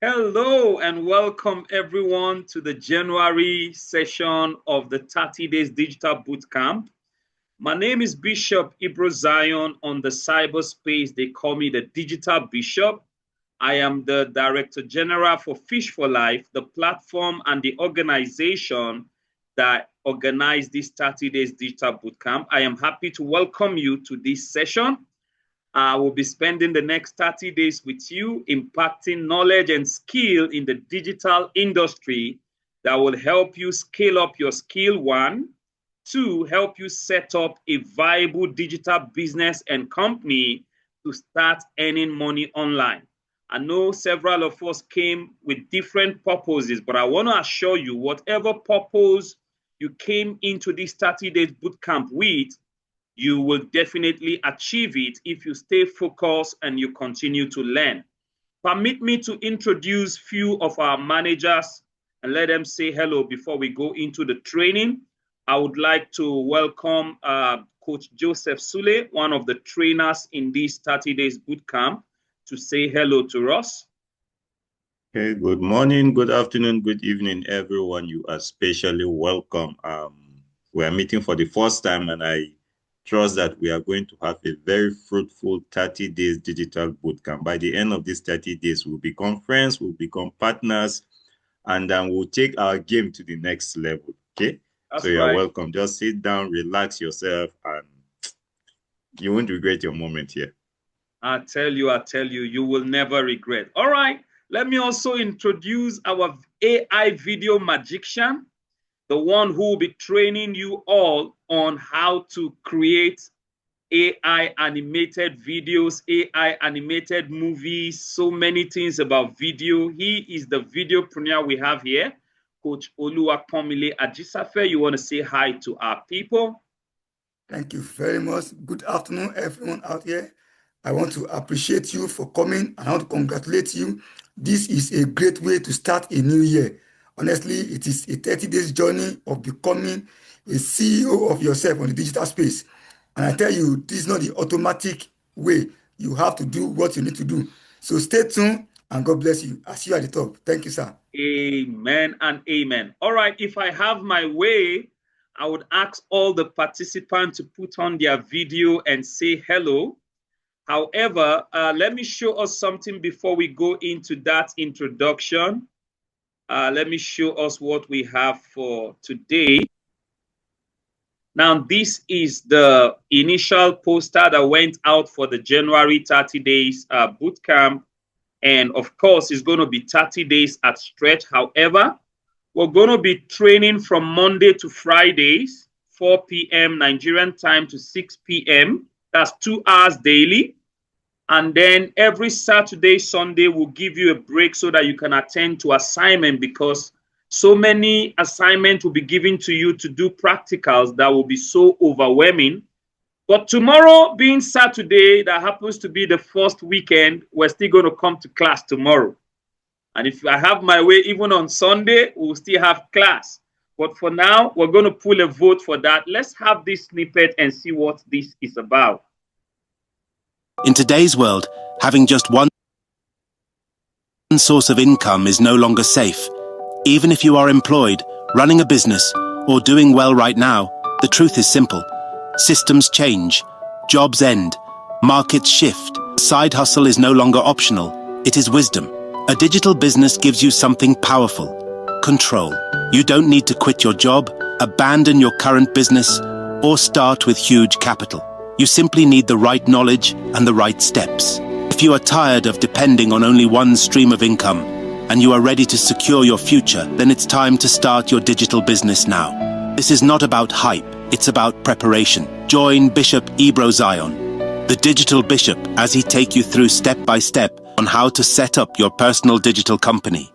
Hello and welcome everyone to the January session of the 30 Days Digital Bootcamp. My name is Bishop Ibro Zion. On the cyberspace. They call me the Digital Bishop. I am the Director General for Fish for Life, the platform and the organization that organized this 30 Days Digital Bootcamp. I am happy to welcome you to this session. I will be spending the next 30 days with you, impacting knowledge and skill in the digital industry that will help you scale up your skill. One, two, help you set up a viable digital business and company to start earning money online. I know several of us came with different purposes, but I want to assure you, whatever purpose you came into this 30 days bootcamp with, you will definitely achieve it if you stay focused and you continue to learn. Permit me to introduce few of our managers and let them say hello before we go into the training. I would like to welcome Coach Joseph Sule, one of the trainers in this 30 days bootcamp, to say hello to us. Okay, good morning, good afternoon, good evening, everyone. You are especially welcome. We are meeting for the first time, and I trust that we are going to have a very fruitful 30 days digital bootcamp. By the end of these 30 days, we'll become friends, we'll become partners, and then we'll take our game to the next level. Okay? That's so you're right. welcome. Just sit down, relax yourself, and you won't regret your moment here. I tell you, you will never regret. All right. Let me also introduce our AI video magician, the one who will be training you all on how to create AI animated videos, AI animated movies, so many things about video. He is the videopreneur we have here, Coach Oluwapomile Ajisafe. You want to say hi to our people? Thank you very much. Good afternoon, everyone out here. I want to appreciate you for coming and I want to congratulate you. This is a great way to start a new year. Honestly, it is a 30 days journey of becoming a CEO of yourself on the digital space. And I tell you, this is not the automatic way. You have to do what you need to do. So stay tuned and God bless you. I see you at the top. Thank you, sir. Amen and amen. All right, if I have my way, I would ask all the participants to put on their video and say hello. However, let me show us something before we go into that introduction. Let me show us what we have for today. Now, this is the initial poster that went out for the January 30 days bootcamp. And of course, it's going to be 30 days at stretch. However, we're going to be training from Monday to Fridays, 4 p.m. Nigerian time to 6 p.m. That's 2 hours daily. And then every Saturday, Sunday, we'll give you a break so that you can attend to assignment, because so many assignments will be given to you to do practicals that will be so overwhelming. But tomorrow being Saturday, that happens to be the first weekend, we're still going to come to class tomorrow. And if I have my way, even on Sunday, we'll still have class. But for now, we're going to pull a vote for that. Let's have this snippet and see what this is about. In today's world, having just one source of income is no longer safe. Even if you are employed, running a business, or doing well right now, the truth is simple. Systems change, jobs end, markets shift. Side hustle is no longer optional, it is wisdom. A digital business gives you something powerful: control. You don't need to quit your job, abandon your current business, or start with huge capital. You simply need the right knowledge and the right steps. If you are tired of depending on only one stream of income, and you are ready to secure your future, then it's time to start your digital business now. This is not about hype, it's about preparation. Join Bishop Ibro Zion, the Digital Bishop, as he take you through step by step on how to set up your personal digital company.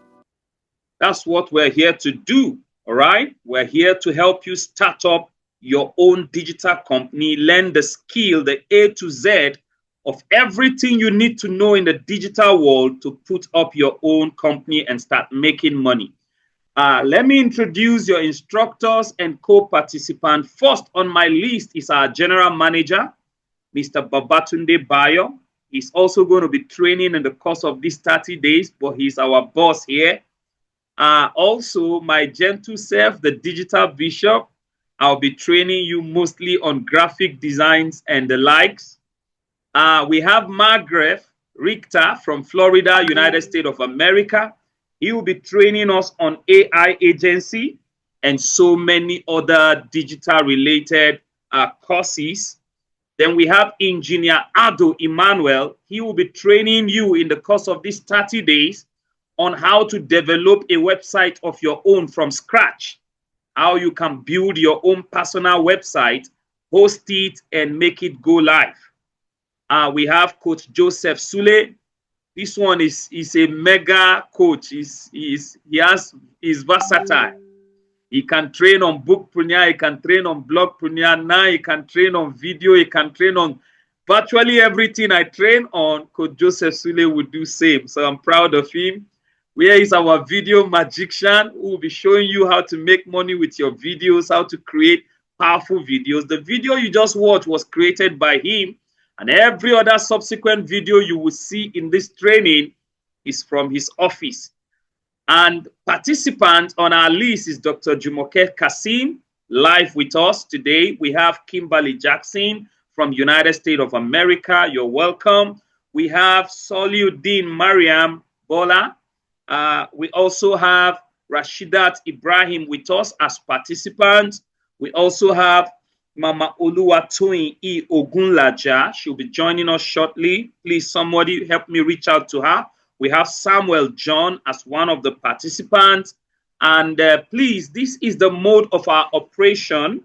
That's what we're here to do, all right? We're here to help you start up your own digital company, learn the skill, the A to Z of everything you need to know in the digital world to put up your own company and start making money. Let me introduce your instructors and co-participants. First on my list is our general manager, Mr. Babatunde Bayo. He's also going to be training in the course of these 30 days, but he's our boss here. Also, my gentle self, the digital bishop, I'll be training you mostly on graphic designs and the likes. We have Margaret Richter from Florida, United States of America. He will be training us on AI agency and so many other digital related courses. Then we have Engineer Ado Emmanuel. He will be training you in the course of these 30 days on how to develop a website of your own from scratch, how you can build your own personal website, host it, and make it go live. We have Coach Joseph Sule. This one is a mega coach. He's versatile. He can train on bookpreneur, he can train on blogpreneur, now he can train on video, he can train on virtually everything I train on. Coach Joseph Sule would do same. So I'm proud of him. Where is our video magician who will be showing you how to make money with your videos, how to create powerful videos. The video you just watched was created by him, and every other subsequent video you will see in this training is from his office. And participant on our list is Dr. Jumoke Kasim, live with us today. We have Kimberly Jackson from United States of America. You're welcome. We have Soliuddin Mariam Bola. We also have Rashidat Ibrahim with us as participants. We also have Mama Oluwatoyin E. Ogunlaja. She'll be joining us shortly. Please, somebody help me reach out to her. We have Samuel John as one of the participants. And please, this is the mode of our operation.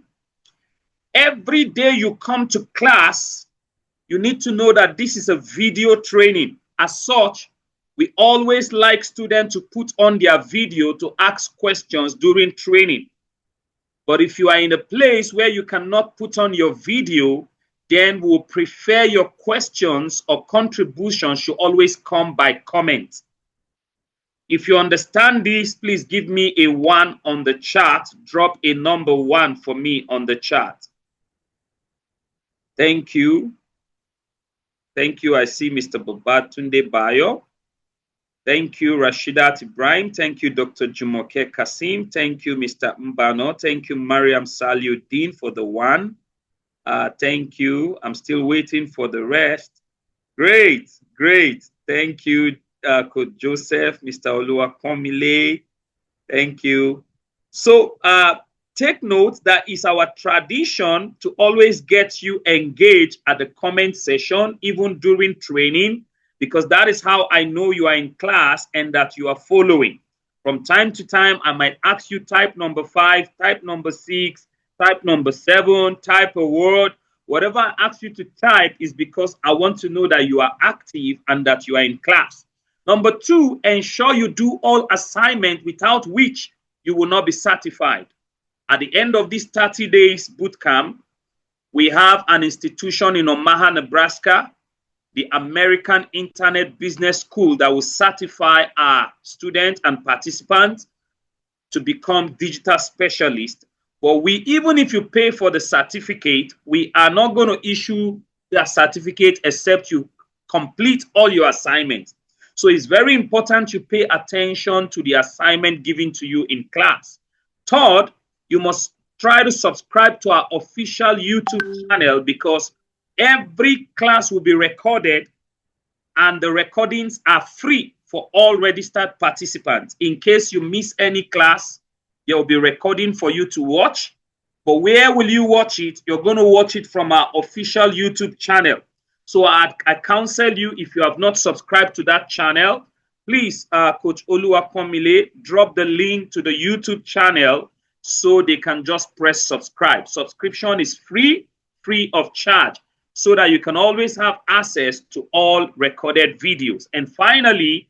Every day you come to class, you need to know that this is a video training. As such, we always like students to put on their video to ask questions during training. But if you are in a place where you cannot put on your video, then we'll prefer your questions or contributions should always come by comment. If you understand this, please give me a 1 on the chat. Drop a number 1 for me on the chat. Thank you. Thank you. I see Mr. Babatunde Bayo. Thank you, Rashidat Ibrahim. Thank you, Dr. Jumoke Kasim. Thank you, Mr. Mbano. Thank you, Mariam Saliuddin, for the 1. Thank you. I'm still waiting for the rest. Great, great. Thank you, Coach Joseph, Mr. Oluwakomile. Thank you. So take note that it's our tradition to always get you engaged at the comment session, even during training, because that is how I know you are in class and that you are following. From time to time, I might ask you type number 5, type number 6, type number 7, type a word. Whatever I ask you to type is because I want to know that you are active and that you are in class. Number 2, ensure you do all assignments without which you will not be certified. At the end of this 30 days boot camp, we have an institution in Omaha, Nebraska, the American Internet Business School, that will certify our students and participants to become digital specialists. But even if you pay for the certificate, we are not going to issue the certificate except you complete all your assignments. So it's very important you pay attention to the assignment given to you in class. Third, you must try to subscribe to our official YouTube channel, because every class will be recorded and the recordings are free for all registered participants. In case you miss any class, there will be recording for you to watch. But where will you watch it? You're going to watch it from our official YouTube channel. So I counsel you, if you have not subscribed to that channel, please, Coach Oluwakomile, drop the link to the YouTube channel so they can just press subscribe. Subscription is free of charge, so that you can always have access to all recorded videos. And finally,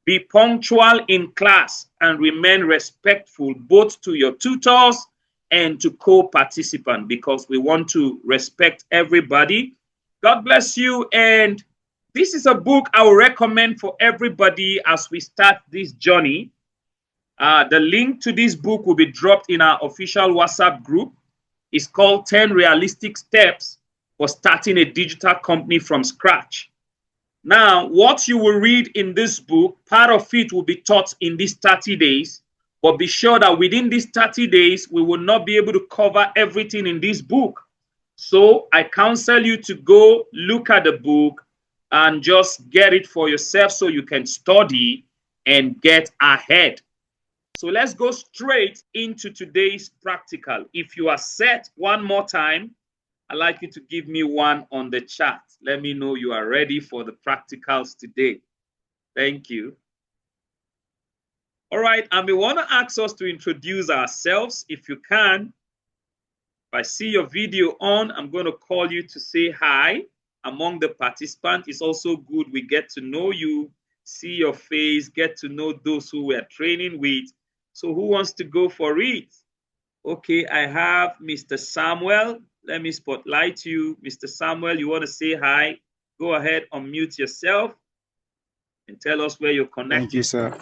be punctual in class and remain respectful both to your tutors and to co-participants, because we want to respect everybody. God bless you. And this is a book I will recommend for everybody as we start this journey. The link to this book will be dropped in our official WhatsApp group. It's called 10 Realistic Steps for Starting a Digital Company from Scratch. Now, what you will read in this book, part of it will be taught in these 30 days, but be sure that within these 30 days, we will not be able to cover everything in this book. So I counsel you to go look at the book and just get it for yourself so you can study and get ahead. So let's go straight into today's practical. If you are set one more time, I'd like you to give me one on the chat. Let me know you are ready for the practicals today. Thank you. All right, and we want to ask us to introduce ourselves if you can. If I see your video on, I'm going to call you to say hi. Among the participants, it's also good we get to know you, see your face, get to know those who we're training with. So who wants to go for it? Okay, I have Mr. Samuel. Let me spotlight you. Mr. Samuel, you want to say hi? Go ahead, unmute yourself and tell us where you're connecting. Thank you, sir.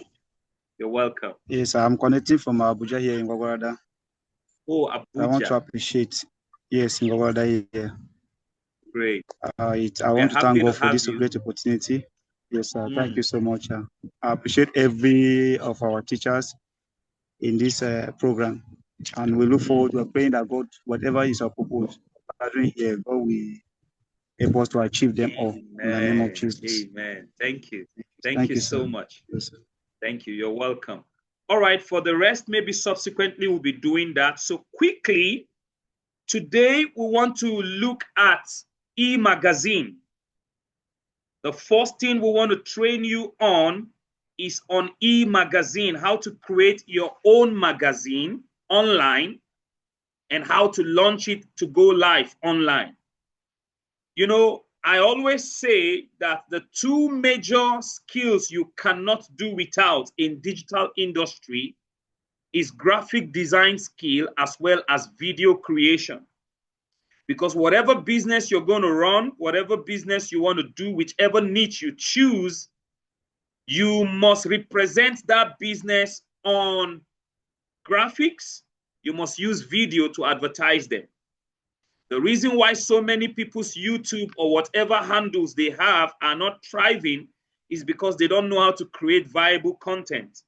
You're welcome. Yes, I'm connecting from Abuja here in Gwagwarada. Oh, Abuja. I want to appreciate, yes, in Gwagwarada here. Great. I want to thank God for this great opportunity. Yes, sir. Thank you so much. I appreciate every of our teachers in this program. And we look forward to praying that God, whatever is our purpose, gathering here, God will help us to achieve them all. In the name of Jesus. Amen. Thank you. Thank you so much. Yes, thank you. You're welcome. All right. For the rest, maybe subsequently we'll be doing that. So quickly, today we want to look at e-magazine. The first thing we want to train you on is on e-magazine, how to create your own magazine online and how to launch it to go live online. You know, I always say that the two major skills you cannot do without in digital industry is graphic design skill as well as video creation. Because whatever business you're going to run, whatever business you want to do, whichever niche you choose, you must represent that business on graphics. You must use video to advertise them. The reason why so many people's YouTube or whatever handles they have are not thriving is because they don't know how to create viable content.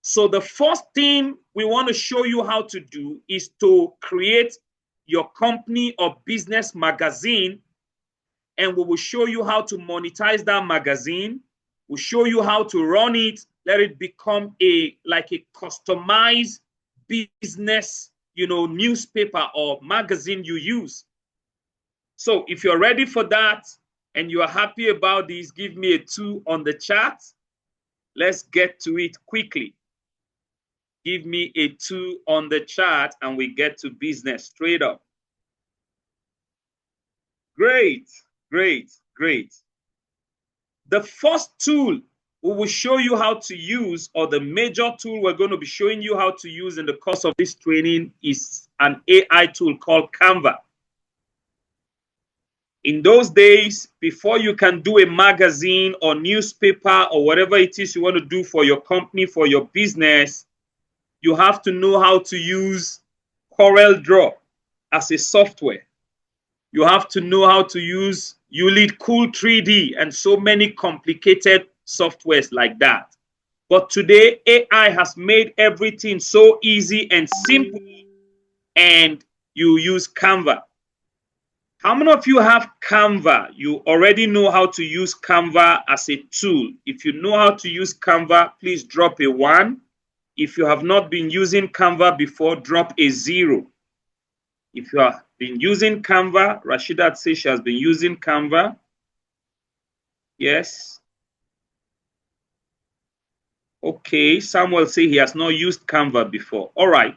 So the first thing we want to show you how to do is to create your company or business magazine, and we will show you how to monetize that magazine. We'll show you how to run it, let it become like a customized business, newspaper or magazine you use. So if you're ready for that and you are happy about this, give me a 2 on the chat. Let's get to it quickly. Give me a 2 on the chat and we get to business straight up. Great, great, great. The first tool we will show you how to use, or the major tool we're going to be showing you how to use in the course of this training, is an AI tool called Canva. In those days, before you can do a magazine or newspaper or whatever it is you want to do for your company, for your business, you have to know how to use CorelDRAW as a software. You have to know how to use ULEAD Cool 3D and so many complicated softwares like that. But today, AI has made everything so easy and simple, and you use Canva. How many of you have Canva? You already know how to use Canva as a tool. If you know how to use Canva, please drop a 1. If you have not been using Canva before, drop a 0. If you have been using Canva, Rashida says she has been using Canva. Yes. Okay, Samuel says he has not used Canva before. All right.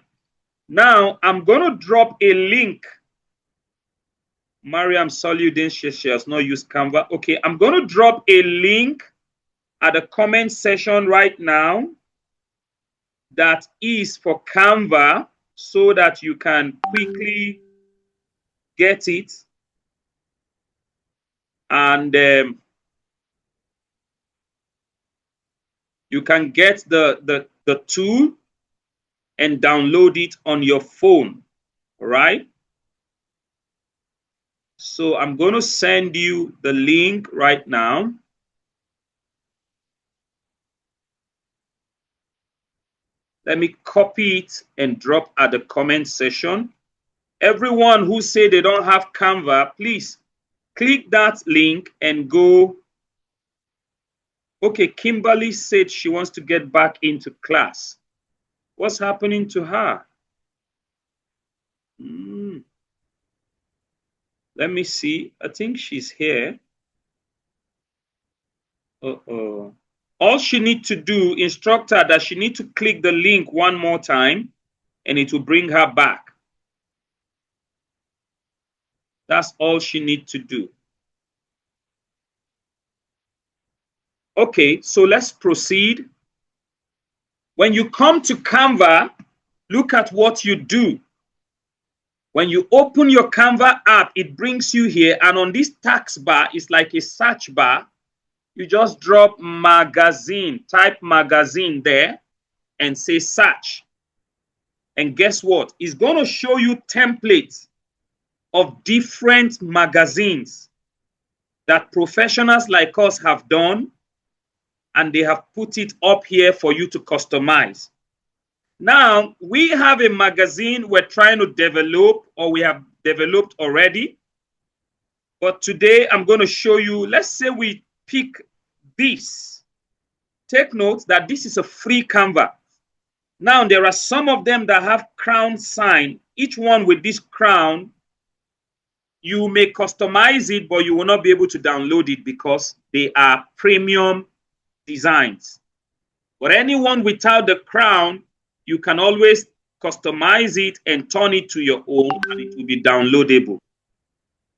Now, I'm going to drop a link. Mariam Soludin, she has not used Canva. Okay, I'm going to drop a link at the comment section right now that is for Canva so that you can quickly get it. And you can get the tool and download it on your phone. All right. So I'm going to send you the link right now. Let me copy it and drop at the comment section. Everyone who say they don't have Canva, please click that link and go. Okay, Kimberly said she wants to get back into class. What's happening to her? Let me see. I think she's here. All she needs to do, instruct her that she needs to click the link one more time and it will bring her back. That's all she needs to do. Okay, so let's proceed. When you come to Canva, look at what you do. When you open your Canva app, it brings you here, and on this task bar, it's like a search bar. You just drop magazine, type magazine there, and say search. And guess what? It's going to show you templates of different magazines that professionals like us have done, and they have put it up here for you to customize. Now, we have a magazine we're trying to develop, or we have developed already. But today, I'm going to show you, let's say we pick this. Take note that this is a free Canva. Now, there are some of them that have crown sign. Each one with this crown, you may customize it, but you will not be able to download it because they are premium designs. But anyone without the crown, you can always customize it and turn it to your own, and it will be downloadable.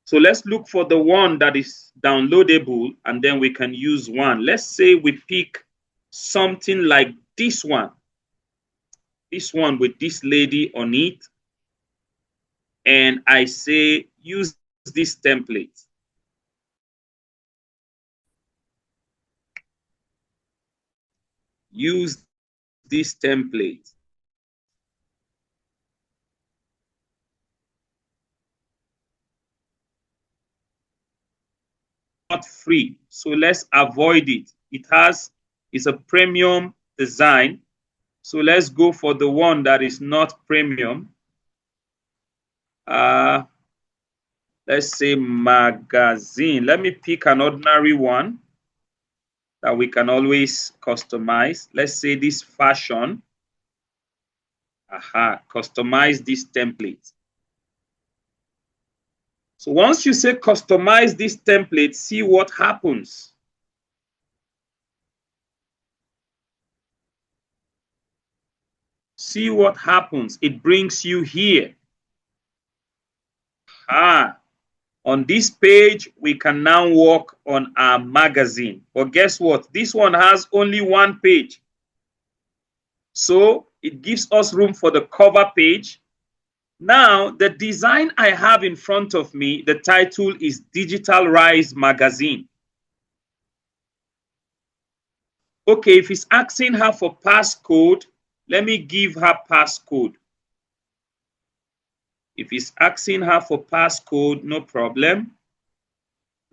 So let's look for the one that is downloadable, and then we can use one. Let's say we pick something like this one with this lady on it, and I say use this template. Use this template. Not free, so let's avoid it. It's a premium design, so let's go for the one that is not premium. Let's say magazine. Let me pick an ordinary one that we can always customize. Let's say this fashion. Customize this template. So once you say customize this template, see what happens. See what happens. It brings you here. On this page, we can now work on our magazine. But guess what? This one has only one page. So it gives us room for the cover page. Now, the design I have in front of me, the title is Digital Rise Magazine. Okay, if it's asking her for passcode, let me give her passcode. If it's asking her for passcode, no problem.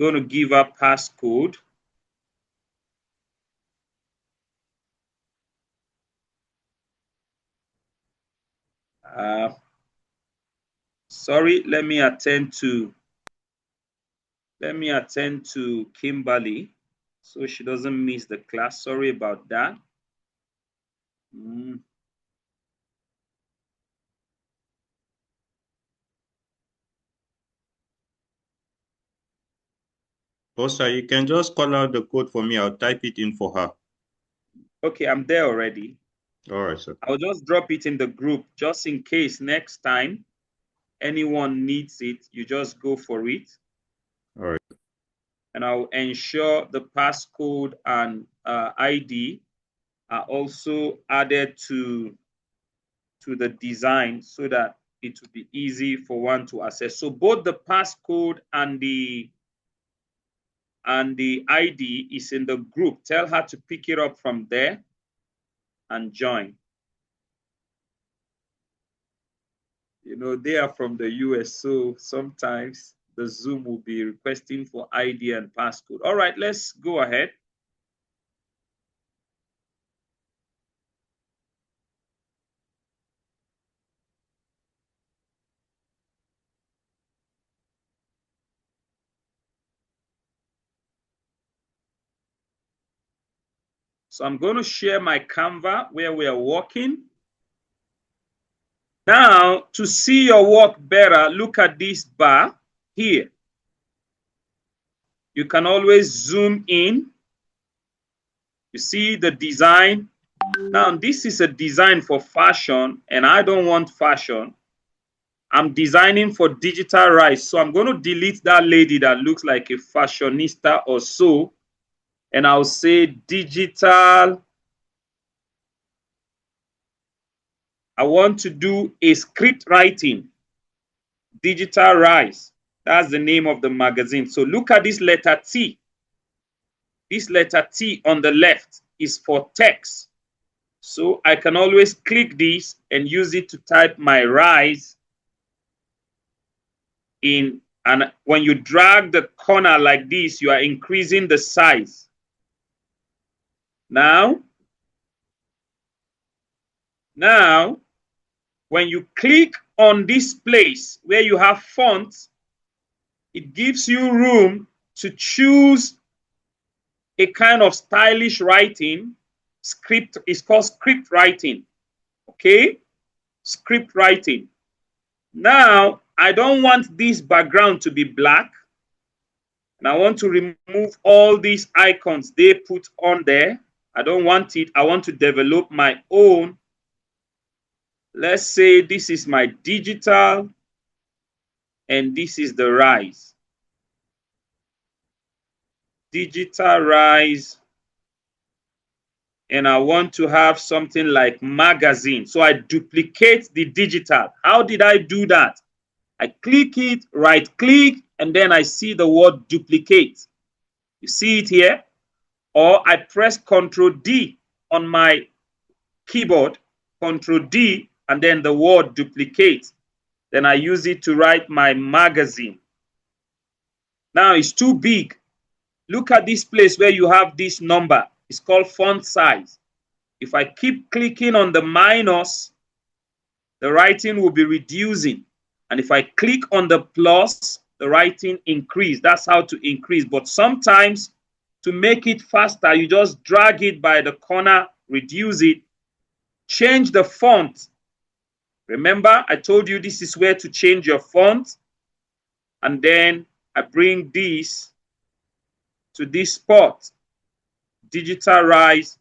Going to give her passcode. Sorry, let me attend to Kimberly so she doesn't miss the class. Sorry about that. Poster, you can just call out the code for me. I'll type it in for her. Okay, I'm there already. All right, sir. I'll just drop it in the group just in case next time anyone needs it, you just go for it. All right. And I'll ensure the passcode and ID are also added to the design so that it will be easy for one to access. So both the passcode and the ID is in the group. Tell her to pick it up from there and join. You know, they are from the US, so sometimes the Zoom will be requesting for ID and passcode. All right, let's go ahead. So I'm going to share my Canva where we are working. Now, to see your work better, look at this bar here. You can always zoom in. You see the design. Now, this is a design for fashion, and I don't want fashion. I'm designing for digital rights. So I'm going to delete that lady that looks like a fashionista or so. And I'll say digital. I want to do a script writing. Digital rights. That's the name of the magazine. So look at this letter T. This letter T on the left is for text. So I can always click this and use it to type my rise in. And when you drag the corner like this, you are increasing the size. Now, when you click on this place where you have fonts, it gives you room to choose a kind of stylish writing. Script is called script writing. Okay? Script writing. Now, I don't want this background to be black. And I want to remove all these icons they put on there. I don't want it. I want to develop my own. Let's say this is my digital and this is the rise. Digital rise. And I want to have something like magazine. So I duplicate the digital. How did I do that? I click it, right click, and then I see the word duplicate. You see it here? Or I press Ctrl D on my keyboard, Ctrl D, and then the word duplicate. Then I use it to write my magazine. Now it's too big. Look at this place where you have this number. It's called font size. If I keep clicking on the minus, the writing will be reducing. And if I click on the plus, the writing increase. That's how to increase. But sometimes to make it faster, you just drag it by the corner, reduce it, change the font. Remember, I told you this is where to change your font. And then I bring this to this spot, Digital Rise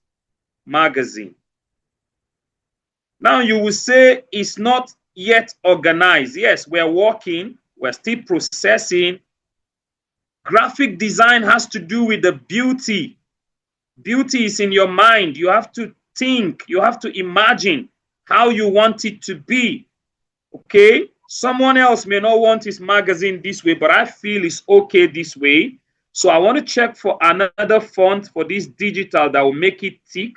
Magazine. Now you will say it's not yet organized. Yes, we're working, we're still processing. Graphic design has to do with the beauty. Beauty is in your mind. You have to think, you have to imagine how you want it to be. Okay? Someone else may not want his magazine this way, but I feel it's okay this way. So I want to check for another font for this digital that will make it thick.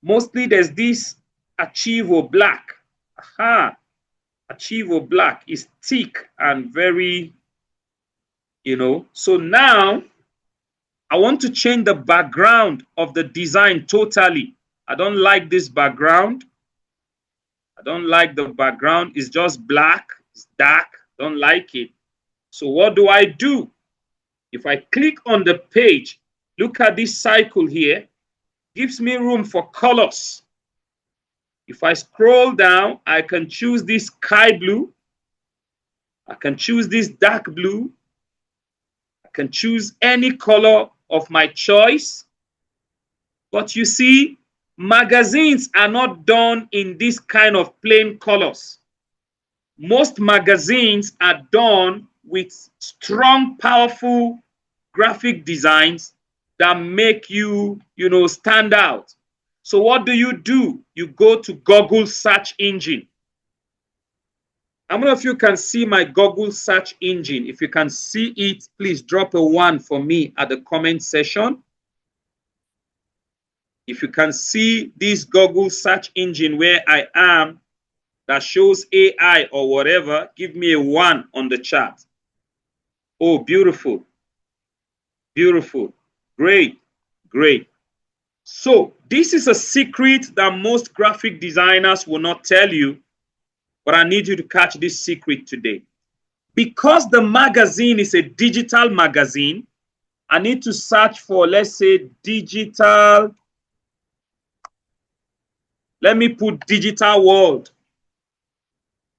Mostly there's this Archivo Black. Aha. Archivo Black is thick and very, So now I want to change the background of the design totally. I don't like this background. I don't like the background. It's just black. It's dark. Don't like it. So what do I do? If I click on the page, look at this cycle here. Gives me room for colors. If I scroll down, I can choose this sky blue. I can choose this dark blue. I can choose any color of my choice. But you see, magazines are not done in this kind of plain colors. Most magazines are done with strong, powerful graphic designs that make you, stand out. So what do? You go to Google search engine. How many of you can see my Google search engine? If you can see it, please drop a 1 for me at the comment section. If you can see this Google search engine where I am, that shows AI or whatever, give me a 1 on the chat. Oh, beautiful. Beautiful. Great. Great. So this is a secret that most graphic designers will not tell you, but I need you to catch this secret today. Because the magazine is a digital magazine, I need to search for, let's say, digital Let me put digital world,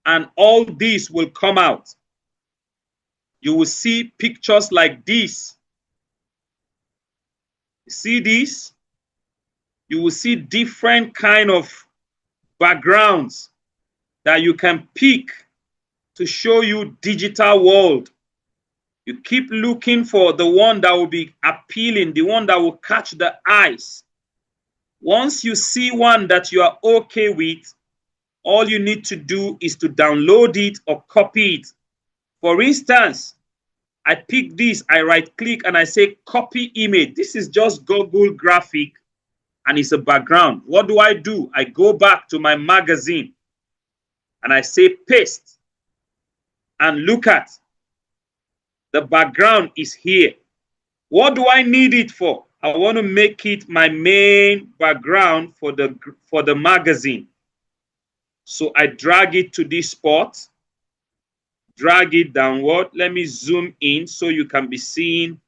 and all this will come out. You will see pictures like this. See this? You will see different kind of backgrounds that you can pick to show you digital world. You keep looking for the one that will be appealing, the one that will catch the eyes. Once you see one that you are okay with, all you need to do is to download it or copy it. For instance, I pick this, I right click and I say copy image. This is just Google graphic and it's a background. What do? I go back to my magazine and I say paste, and look at the background is here. What do I need it for? I want to make it my main background for the magazine. So I drag it to this spot, drag it downward. Let me zoom in so you can be seeing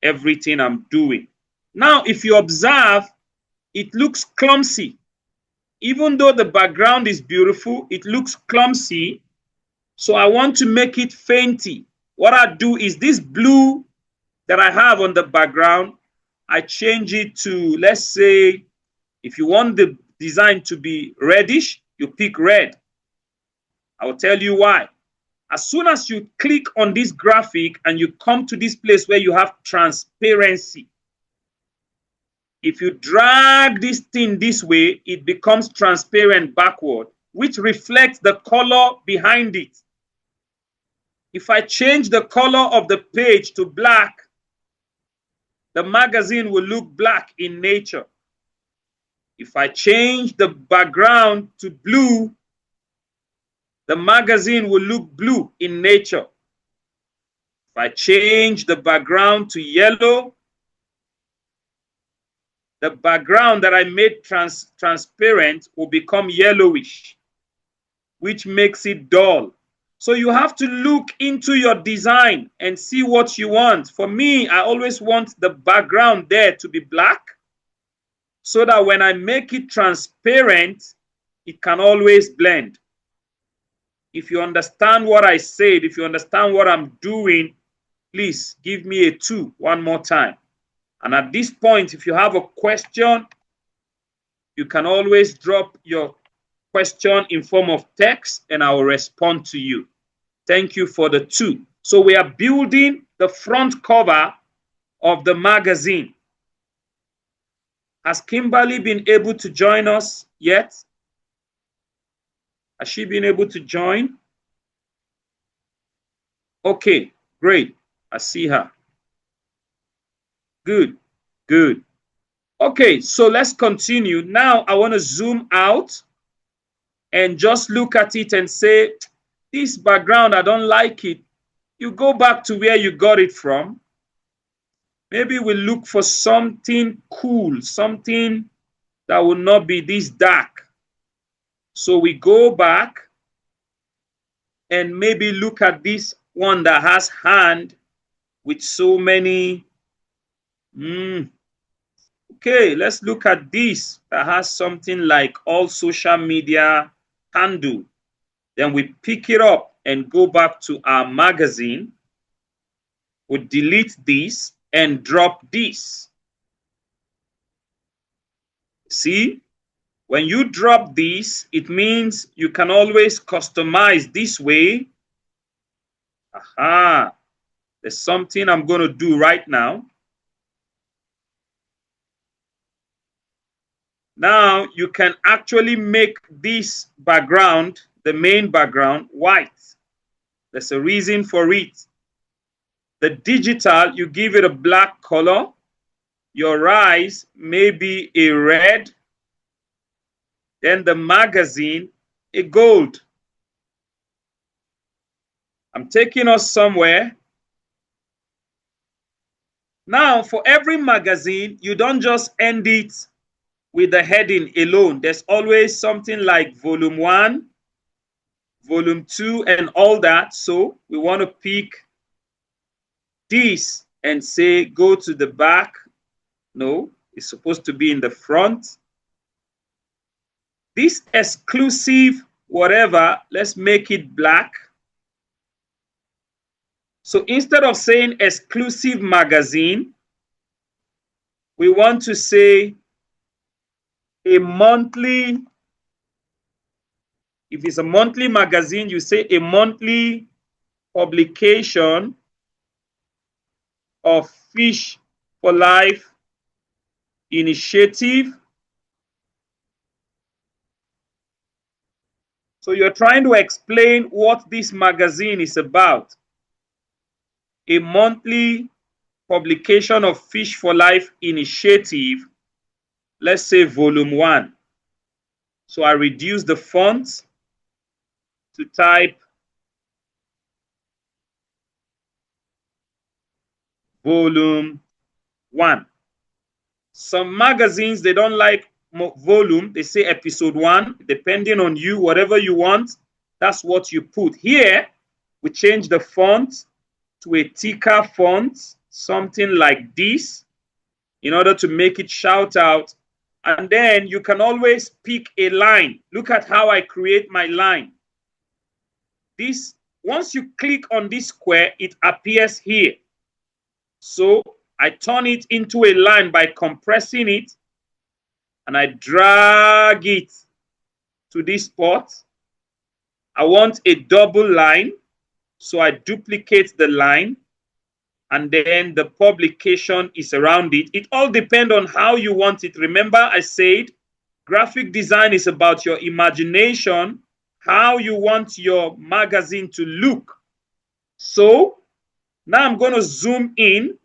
everything I'm doing. Now, if you observe, it looks clumsy. Even though the background is beautiful, it looks clumsy. So I want to make it fainty. What I do is this blue that I have on the background, I change it to, let's say, if you want the design to be reddish, you pick red. I will tell you why. As soon as you click on this graphic and you come to this place where you have transparency, if you drag this thing this way, it becomes transparent backward, which reflects the color behind it. If I change the color of the page to black, the magazine will look black in nature. If I change the background to blue, the magazine will look blue in nature. If I change the background to yellow, the background that I made transparent will become yellowish, which makes it dull. So you have to look into your design and see what you want. For me, I always want the background there to be black so that when I make it transparent, it can always blend. If you understand what I said, if you understand what I'm doing, please give me a 2 one more time. And at this point, if you have a question, you can always drop your question in form of text and I will respond to you. Thank you for the 2. So we are building the front cover of the magazine. Has Kimberly been able to join us yet? Has she been able to join? Okay, great. I see her. Good, good. Okay, so let's continue. Now I want to zoom out and just look at it and say, this background, I don't like it. You go back to where you got it from. Maybe we look for something cool, something that will not be this dark. So we go back and maybe look at this one that has hand with so many. Okay, let's look at this that has something like all social media handle. Then we pick it up and go back to our magazine. We delete this and drop this. See, when you drop this, it means you can always customize this way. Aha, there's something I'm going to do right now. Now you can actually make this background, the main background, white. There's a reason for it. The digital, you give it a black color. Your eyes may be a red. Then the magazine, a gold. I'm taking us somewhere. Now, for every magazine, you don't just end it with the heading alone. There's always something like volume 1, volume 2, and all that. So we want to pick this and say, go to the back. No, it's supposed to be in the front. This exclusive whatever, let's make it black. So instead of saying exclusive magazine, we want to say a monthly. If it's a monthly magazine, you say a monthly publication of Fish for Life initiative. So you're trying to explain what this magazine is about. A monthly publication of Fish for Life initiative, let's say volume 1. So I reduce the font to type volume 1. Some magazines, they don't like volume, they say episode 1. Depending on you, whatever you want, that's what you put. Here, we change the font to a thicker font, something like this, in order to make it shout out. And then you can always pick a line. Look at how I create my line. This, once you click on this square, it appears here. So I turn it into a line by compressing it, and I drag it to this spot. I want a double line, so I duplicate the line, and then the publication is around it. It all depends on how you want it. Remember, I said graphic design is about your imagination, how you want your magazine to look. So now I'm going to zoom in.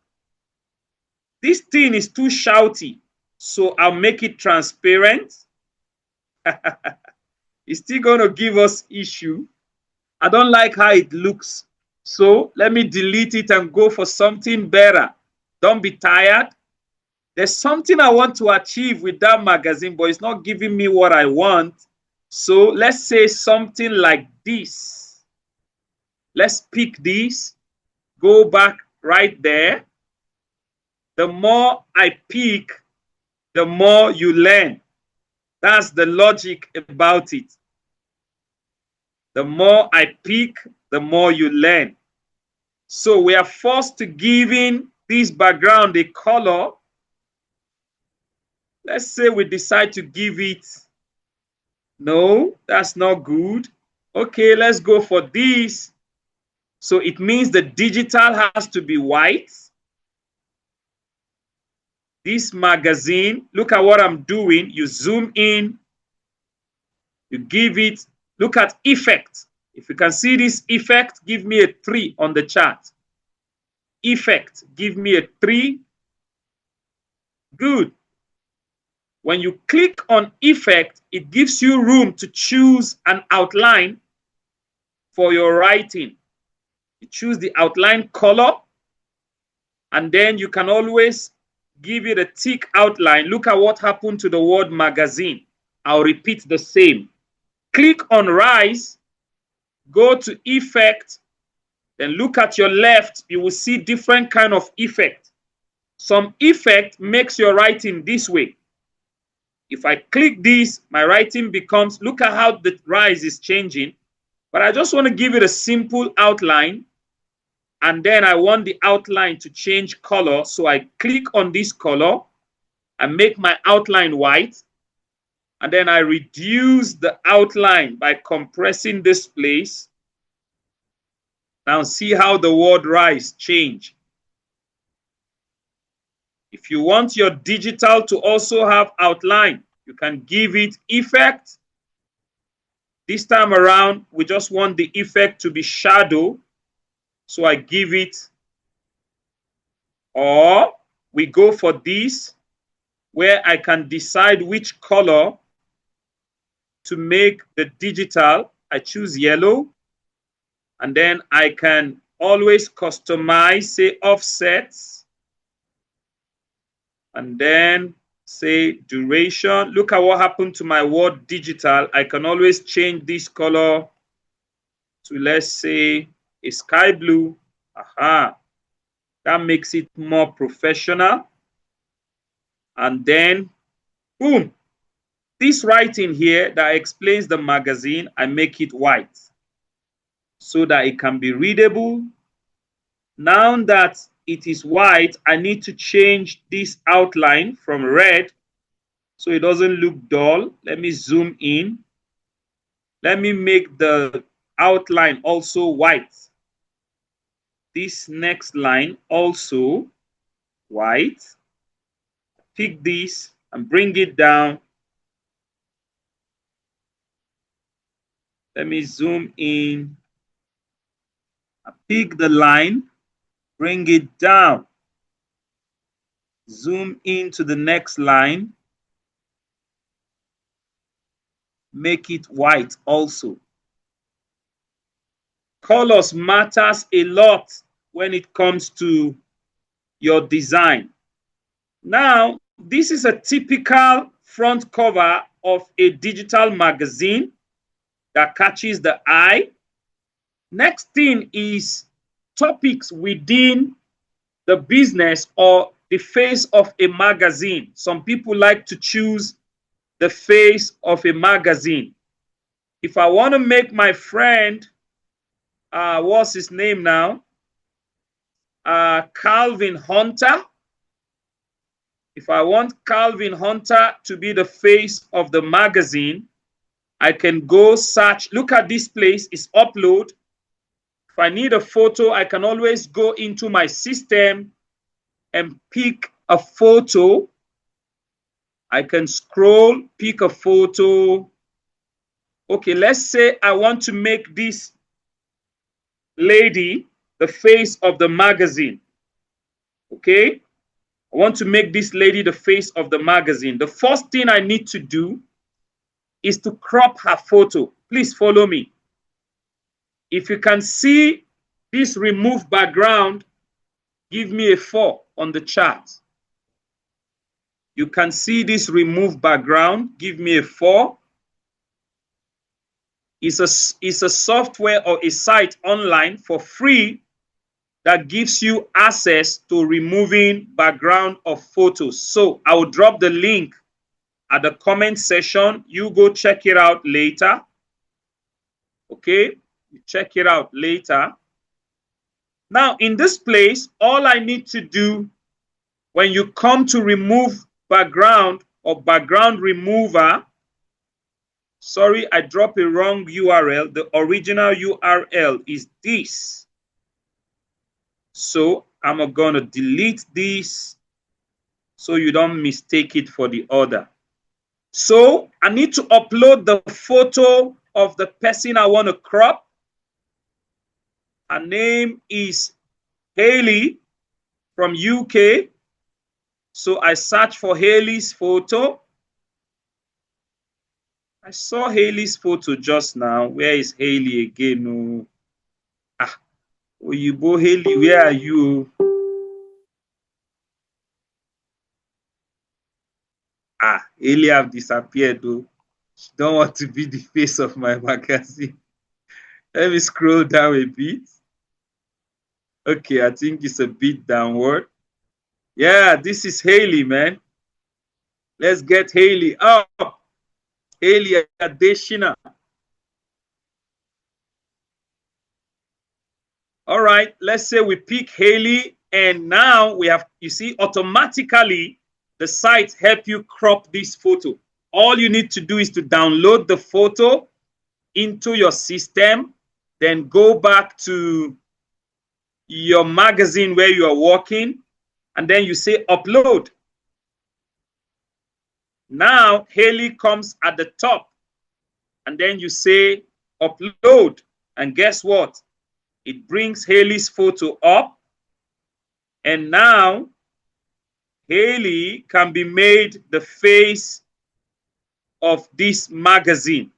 This thing is too shouty, so I'll make it transparent. It's still going to give us issue. I don't like how it looks. So let me delete it and go for something better. Don't be tired. There's something I want to achieve with that magazine, but it's not giving me what I want. So let's say something like this. Let's pick this. Go back right there. The more I pick, the more you learn. That's the logic about it. The more I pick, the more you learn. So we are forced to give in this background a color. Let's say we decide to give it, no, that's not good. Okay, let's go for this. So it means the digital has to be white. This magazine, look at what I'm doing. You zoom in, you give it, look at effect. If you can see this effect, give me a 3 on the chart. Effect, give me a 3. Good. When you click on effect, it gives you room to choose an outline for your writing. You choose the outline color, and then you can always give it a thick outline. Look at what happened to the word magazine. I'll repeat the same. Click on rise, go to effect, then look at your left. You will see different kind of effect. Some effect makes your writing this way. If I click this, my writing becomes, look at how the rise is changing. But I just want to give it a simple outline. And then I want the outline to change color. So I click on this color and make my outline white. And then I reduce the outline by compressing this place. Now see how the word rise change. If you want your digital to also have outline, you can give it effect. This time around, we just want the effect to be shadow. So I give it, or we go for this, where I can decide which color to make the digital. I choose yellow, and then I can always customize, say offsets, and then say duration. Look at what happened to my word digital. I can always change this color to, let's say, a sky blue. Aha, that makes it more professional. And then, boom, This writing here that explains the magazine, I make it white so that it can be readable. Now that it is white, I need to change this outline from red so it doesn't look dull. Let me zoom in. Let me make the outline also white. This next line also white. Pick this and bring it down. Let me zoom in. Pick the line, bring it down. Zoom into the next line. Make it white also. Colors matters a lot when it comes to your design. Now, this is a typical front cover of a digital magazine that catches the eye. Next thing is topics within the business or the face of a magazine. Some people like to choose the face of a magazine. If I want to make my friend, what's his name now? Calvin Hunter. If I want Calvin Hunter to be the face of the magazine, I can go search. Look at this place, it's upload. If I need a photo, I can always go into my system and pick a photo. I can scroll, pick a photo. Okay, let's say I want to make this lady the face of the magazine. Okay, I want to make this lady the face of the magazine. The first thing I need to do is to crop her photo. Please follow me. If you can see this remove background, give me a 4 on the chart. You can see this remove background, give me a 4. It's a software or a site online for free that gives you access to removing background of photos. So I will drop the link at the comment section. You go check it out later. Okay, you check it out later. Now in this place, all I need to do when you come to remove background or background remover, sorry, I dropped a wrong URL. The original URL is this. So I'm going to delete this so you don't mistake it for the other. So I need to upload the photo of the person I want to crop. Her name is Haley from UK. So I search for Haley's photo. I saw Haley's photo just now. Where is Haley again? Oh. Oyibo Haley, where are you? Haley have disappeared though. She don't want to be the face of my magazine. Let me scroll down a bit. Okay, I think it's a bit downward. Yeah, this is Haley, man. Let's get Haley up. Haley Adeshina. All right, let's say we pick Haley, and now we have, you see, automatically the site help you crop this photo. All you need to do is to download the photo into your system, then go back to your magazine where you are working, and then you say upload. Now Haley comes at the top, and then you say upload, and guess what? It brings Haley's photo up, and now Haley can be made the face of this magazine.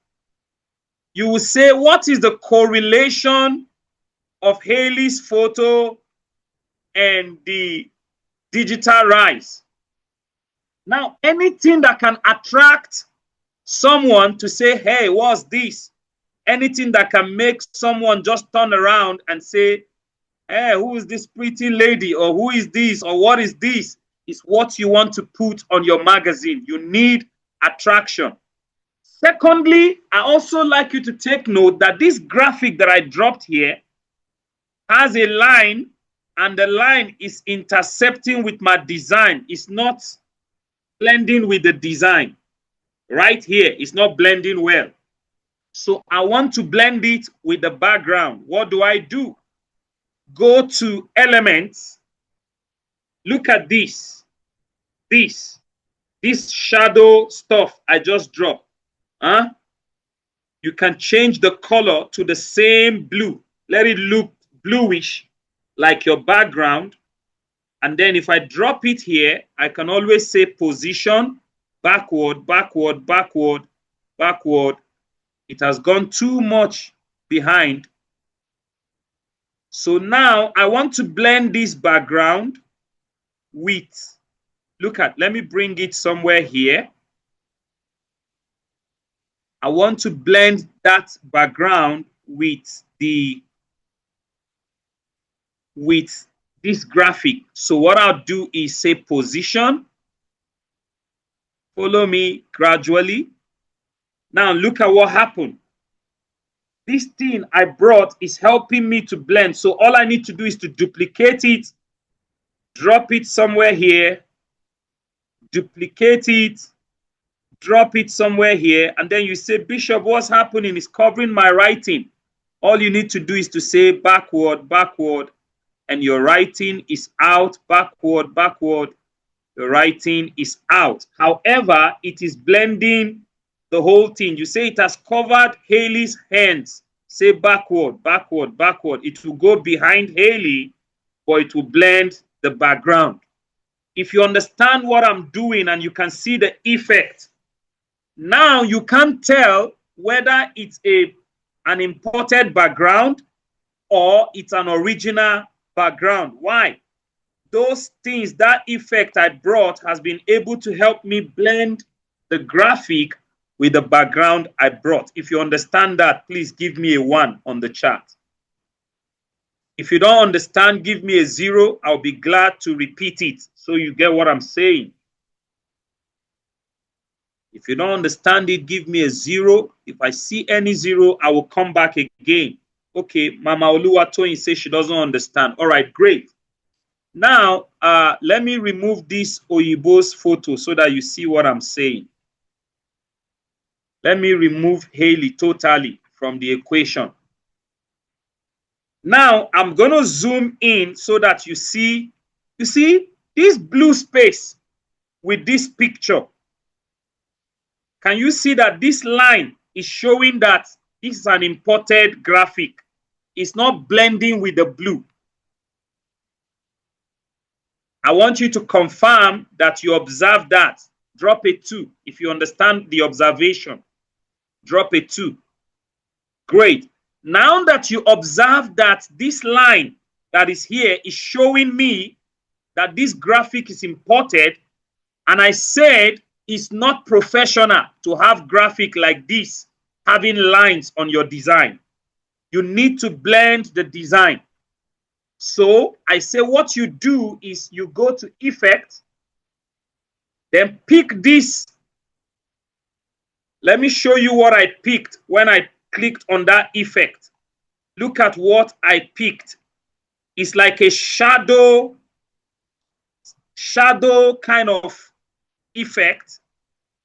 You will say, what is the correlation of Haley's photo and the digital rise? Now, anything that can attract someone to say, hey, what's this? Anything that can make someone just turn around and say, hey, who is this pretty lady? Or who is this? Or what is this? Is what you want to put on your magazine. You need attraction. Secondly, I also like you to take note that this graphic that I dropped here has a line, and the line is intercepting with my design. It's not blending with the design. Right here, it's not blending well. So I want to blend it with the background. What do? Go to Elements. Look at this. This shadow stuff I just dropped. You can change the color to the same blue. Let it look bluish like your background. And then if I drop it here, I can always say position, backward, backward, backward, backward. It has gone too much behind. So now I want to blend this background with, let me bring it somewhere here. I want to blend that background with this graphic. So what I'll do is say position. Follow me gradually. Now look at what happened. This thing I brought is helping me to blend. So all I need to do is to duplicate it, drop it somewhere here, duplicate it, drop it somewhere here, and then you say, Bishop, what's happening? It's covering my writing. All you need to do is to say backward, backward, and your writing is out, backward, backward, your writing is out. However, it is blending the whole thing. You say it has covered Haley's hands. Say backward, backward, backward. It will go behind Haley, but it will blend the background. If you understand what I'm doing and you can see the effect, now you can't tell whether it's an imported background or it's an original background. Why? Those things, that effect I brought has been able to help me blend the graphic with the background I brought. If you understand that, please give me a 1 on the chat. If you don't understand, give me a 0. I'll be glad to repeat it so you get what I'm saying. If you don't understand it, give me a 0. If I see any 0, I will come back again. Okay, Mama Oluwatoyin says she doesn't understand. All right, great. Now, let me remove this Oyibo's photo so that you see what I'm saying. Let me remove Haley totally from the equation. Now, I'm going to zoom in so that you see this blue space with this picture. Can you see that this line is showing that this is an imported graphic? It's not blending with the blue. I want you to confirm that you observe that. Drop a 2 if you understand the observation. Drop a 2. Great. Now that you observe that this line that is here is showing me that this graphic is imported, and I said it's not professional to have graphic like this, having lines on your design. You need to blend the design. So I say what you do is you go to Effect, then pick this. Let me show you what I picked when I clicked on that effect. Look at what I picked. It's like a shadow kind of effect.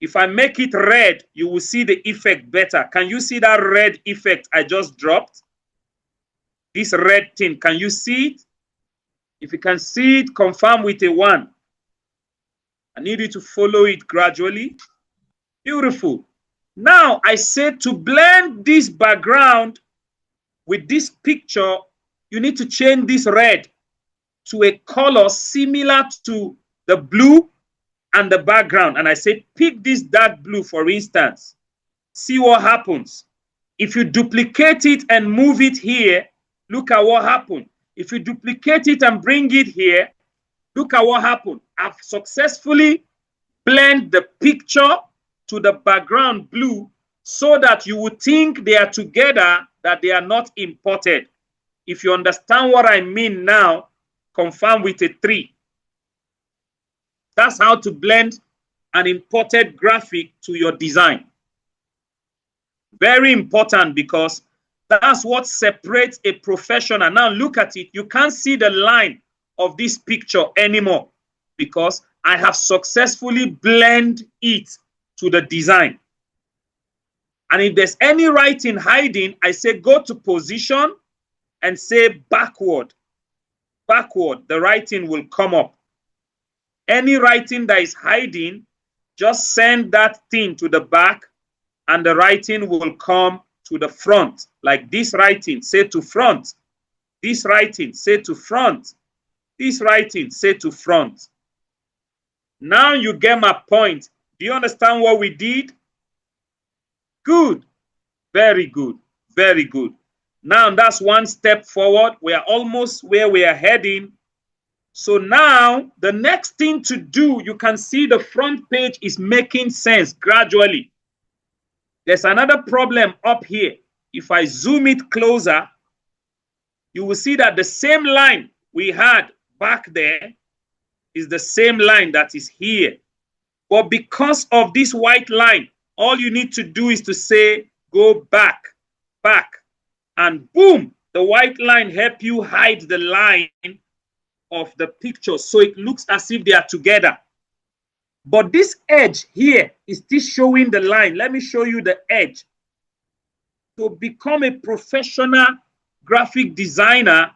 If I make it red, you will see the effect better. Can you see that red effect I just dropped? This red thing, can you see it? If you can see it, confirm with a 1. I need you to follow it gradually. Beautiful. Now I said to blend this background with this picture, you need to change this red to a color similar to the blue and the background. And I said, pick this dark blue, for instance. See what happens. If you duplicate it and move it here, look at what happened. If you duplicate it and bring it here, look at what happened. I've successfully blended the picture to the background blue so that you would think they are together, that they are not imported. If you understand what I mean now, confirm with a 3. That's how to blend an imported graphic to your design. Very important, because that's what separates a professional. Now look at it. You can't see the line of this picture anymore because I have successfully blended it to the design. And if there's any writing hiding, I say go to position and say backward. Backward, the writing will come up. Any writing that is hiding, just send that thing to the back and the writing will come to the front. Like this writing, say to front. This writing, say to front. This writing, say to front. Now you get my point. Do you understand what we did? Good. Very good. Very good. Now that's one step forward. We are almost where we are heading. So now the next thing to do, you can see the front page is making sense gradually. There's another problem up here. If I zoom it closer, you will see that the same line we had back there is the same line that is here. But because of this white line, all you need to do is to say, go back, back, and boom, the white line helps you hide the line of the picture so it looks as if they are together. But this edge here is still showing the line. Let me show you the edge. To become a professional graphic designer,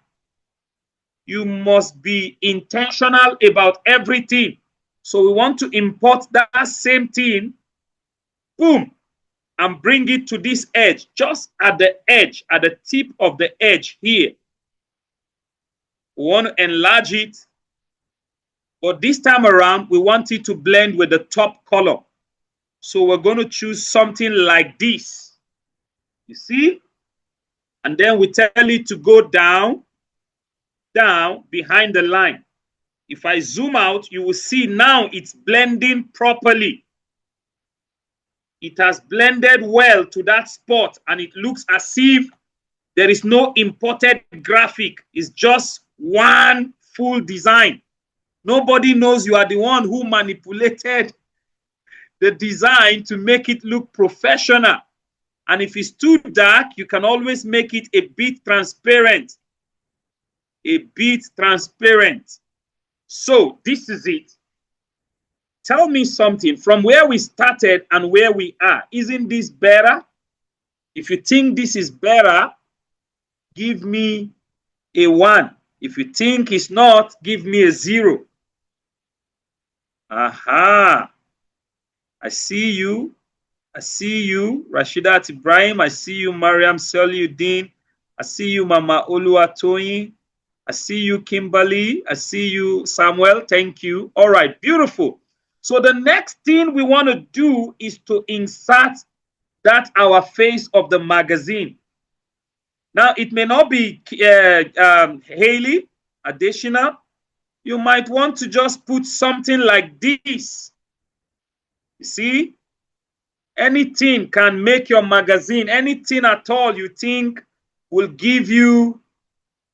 you must be intentional about everything. So we want to import that same thing, boom, and bring it to this edge, just at the edge, at the tip of the edge here. We want to enlarge it, but this time around, we want it to blend with the top color. So we're going to choose something like this. You see? And then we tell it to go down, down behind the line. If I zoom out, you will see now it's blending properly. It has blended well to that spot, and it looks as if there is no imported graphic. It's just one full design. Nobody knows you are the one who manipulated the design to make it look professional. And if it's too dark, you can always make it a bit transparent. A bit transparent. So this is it. Tell me something from where we started and where we are. Isn't this better? If you think this is better, give me a 1. If you think it's not, give me a 0. Aha. I see you. I see you, Rashidat Ibrahim. I see you, Mariam Seliuddin. I see you, Mama Oluwatoyin. I see you, Kimberly. I see you, Samuel. Thank you. All right, beautiful. So the next thing we want to do is to insert that our face of the magazine. Now, it may not be Haley, additional. You might want to just put something like this. You see? Anything can make your magazine, anything at all you think will give you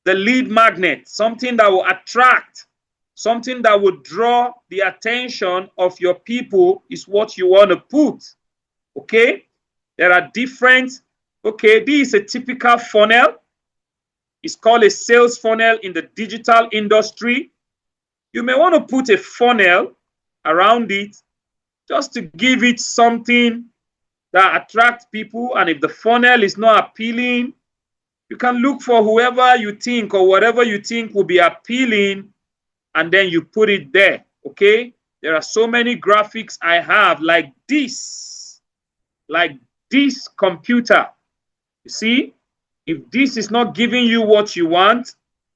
the lead magnet, something that will attract, something that will draw the attention of your people is what you want to put. Okay? There are different, okay, this is a typical funnel. It's called a sales funnel in the digital industry. You may want to put a funnel around it just to give it something that attracts people. And if the funnel is not appealing, you can look for whoever you think or whatever you think will be appealing, and then you put it there. Okay? There are so many graphics I have like this computer. You see? If this is not giving you what you want,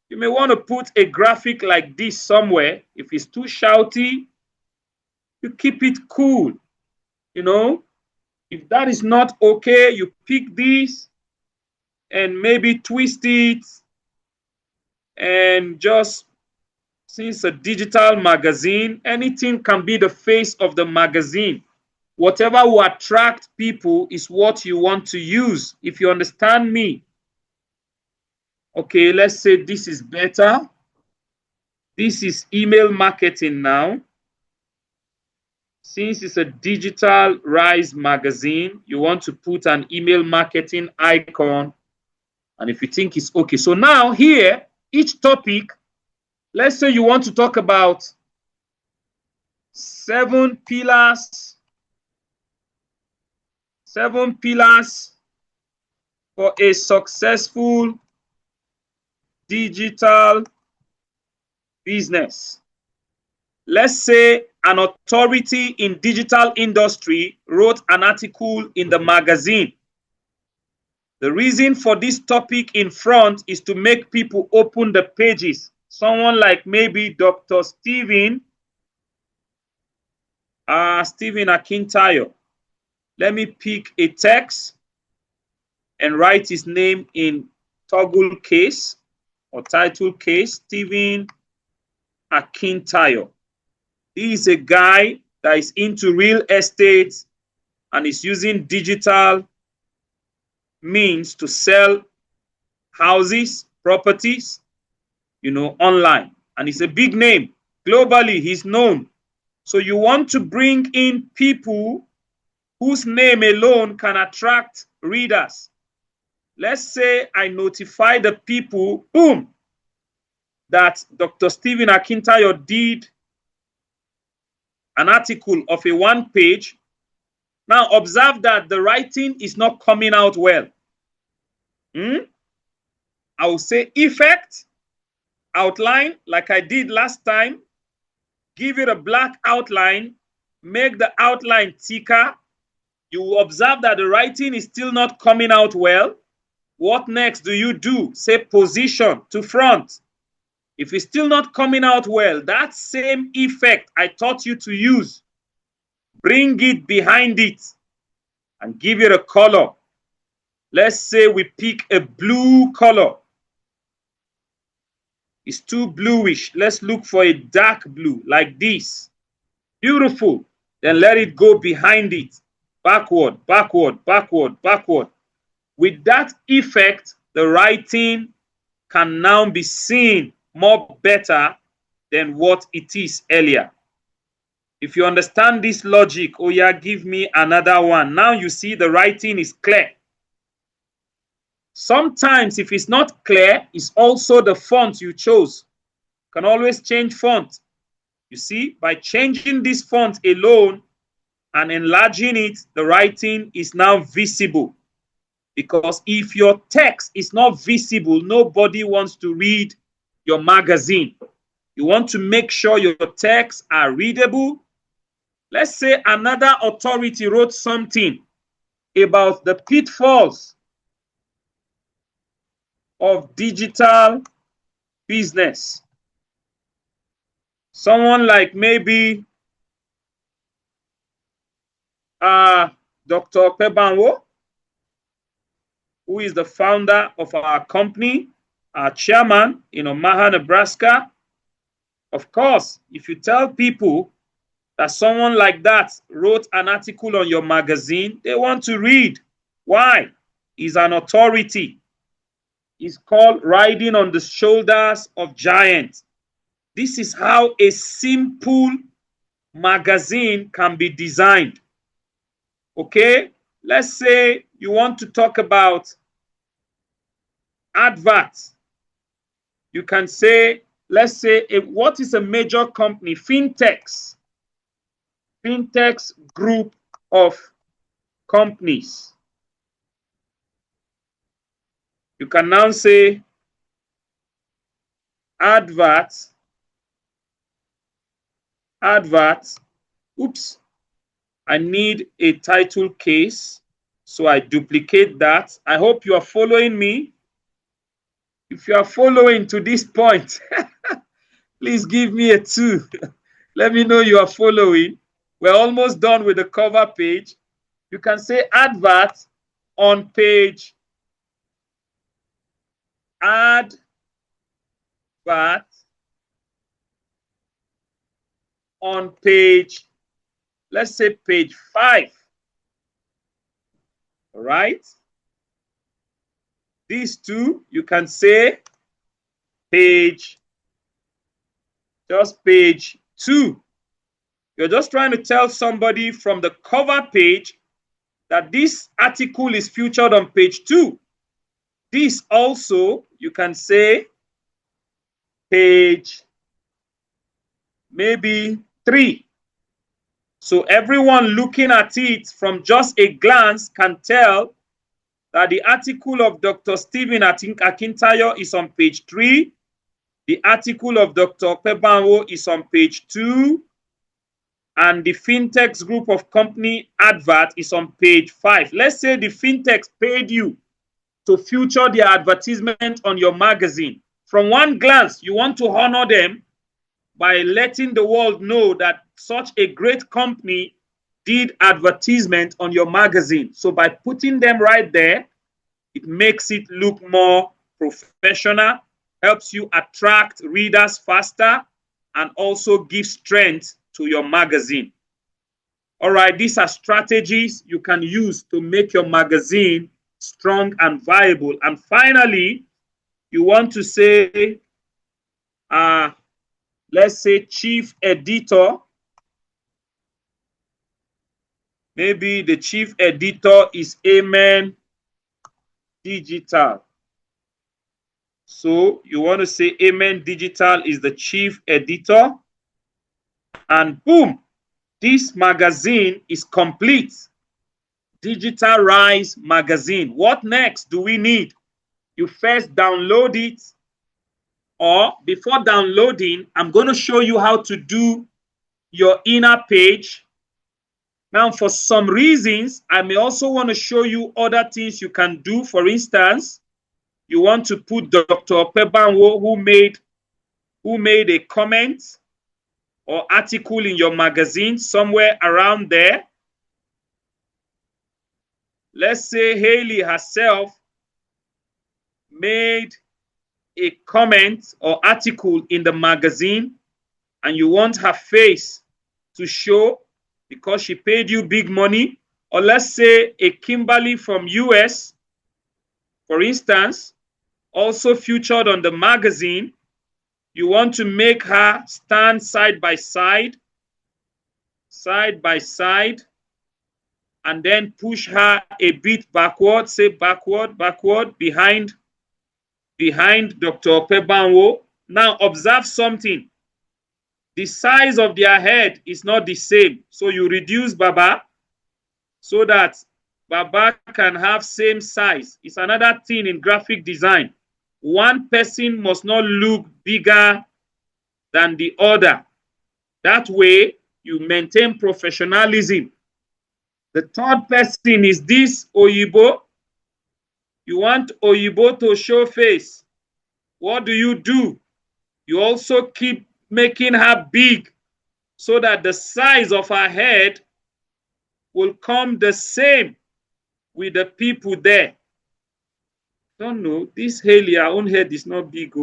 you may want to put a graphic like this somewhere. If it's too shouty, you keep it cool. You know? If that is not okay, you pick this and maybe twist it, and just, since a digital magazine, anything can be the face of the magazine. Whatever will attract people is what you want to use, if you understand me. Okay, let's say this is better. This is email marketing now. Since it's a digital rise magazine, you want to put an email marketing icon. And if you think it's okay. So now here, each topic, let's say you want to talk about 7 pillars for a successful digital business. Let's say an authority in digital industry wrote an article in the magazine. The reason for this topic in front is to make people open the pages. Someone like maybe Dr. Stephen Akintayo. Let me pick a text and write his name in toggle case or title case, Stephen Akintayo. He is a guy that is into real estate and is using digital means to sell houses, properties, online. And it's a big name. Globally, he's known. So you want to bring in people whose name alone can attract readers. Let's say I notify the people, boom, that Dr. Stephen Akintayo did an article of a 1-page. Now observe that the writing is not coming out well. I will say effect, outline, like I did last time. Give it a black outline, make the outline thicker. You will observe that the writing is still not coming out well. What next do you do? Say position to front. If it's still not coming out well, that same effect I taught you to use, bring it behind it and give it a color. Let's say we pick a blue color. It's too bluish. Let's look for a dark blue like this. Beautiful. Then let it go behind it. Backward, backward, backward, backward. With that effect, the writing can now be seen more better than what it is earlier. If you understand this logic, oh yeah, give me another one. Now you see the writing is clear. Sometimes if it's not clear, it's also the font you chose. You can always change font. You see, by changing this font alone and enlarging it, the writing is now visible. Because if your text is not visible, nobody wants to read your magazine. You want to make sure your texts are readable. Let's say another authority wrote something about the pitfalls of digital business. Someone like maybe Dr. Pebanwo, who is the founder of our company, our chairman in Omaha, Nebraska. Of course, if you tell people that someone like that wrote an article on your magazine, they want to read. Why? He's an authority. It's called riding on the shoulders of giants. This is how a simple magazine can be designed. Okay, let's say you want to talk about adverts. You can say, let's say, what is a major company? Fintechs group of companies. You can now say adverts. Oops, I need a title case, so I duplicate that. I hope you are following me. If you are following to this point, please give me a 2. Let me know you are following. We're almost done with the cover page. You can say advert on page, advert on page, let's say page 5. All right. These two, you can say page, just page 2. You're just trying to tell somebody from the cover page that this article is featured on page 2. This also, you can say page maybe 3. So everyone looking at it from just a glance can tell that the article of Dr. Stephen Akintayo is on page 3. The article of Dr. Pebanwo is on page 2. And the fintechs group of company advert is on page 5. Let's say the fintechs paid you to feature their advertisement on your magazine. From one glance, you want to honor them by letting the world know that such a great company did advertisement on your magazine. So by putting them right there, it makes it look more professional, helps you attract readers faster, and also gives strength to your magazine. All right, these are strategies you can use to make your magazine strong and viable. And finally, you want to say, let's say chief editor. Maybe the chief editor is Amen Digital. So you want to say Amen Digital is the chief editor. And boom, this magazine is complete. Digital Rise magazine. What next do we need? You first download it, or before downloading, I'm going to show you how to do your inner page. Now, for some reasons, I may also want to show you other things you can do. For instance, you want to put Dr. Pebanwo who made a comment or article in your magazine somewhere around there. Let's say Haley herself made a comment or article in the magazine and you want her face to show because she paid you big money. Or let's say a Kimberly from US, for instance, also featured on the magazine. You want to make her stand side by side, and then push her a bit backward, say backward, behind Dr. Pebanwo. Now observe something. The size of their head is not the same. So you reduce Baba so that Baba can have same size. It's another thing in graphic design. One person must not look bigger than the other. That way you maintain professionalism. The third person is this Oyibo. You want Oyibo to show face. What do? You also keep making her big so that the size of her head will come the same with the people there. Don't know, this Haley, her own head is not big.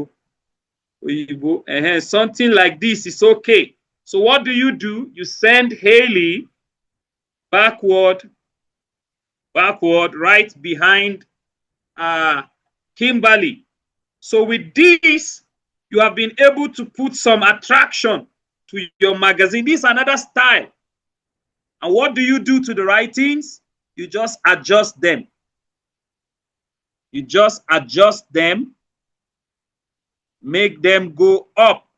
Oyibo, something like this is okay. So what do? You send Haley backward, right behind Kimberly. So with this, you have been able to put some attraction to your magazine. This is another style. And what do you do to the writings? You just adjust them. You just adjust them, make them go up.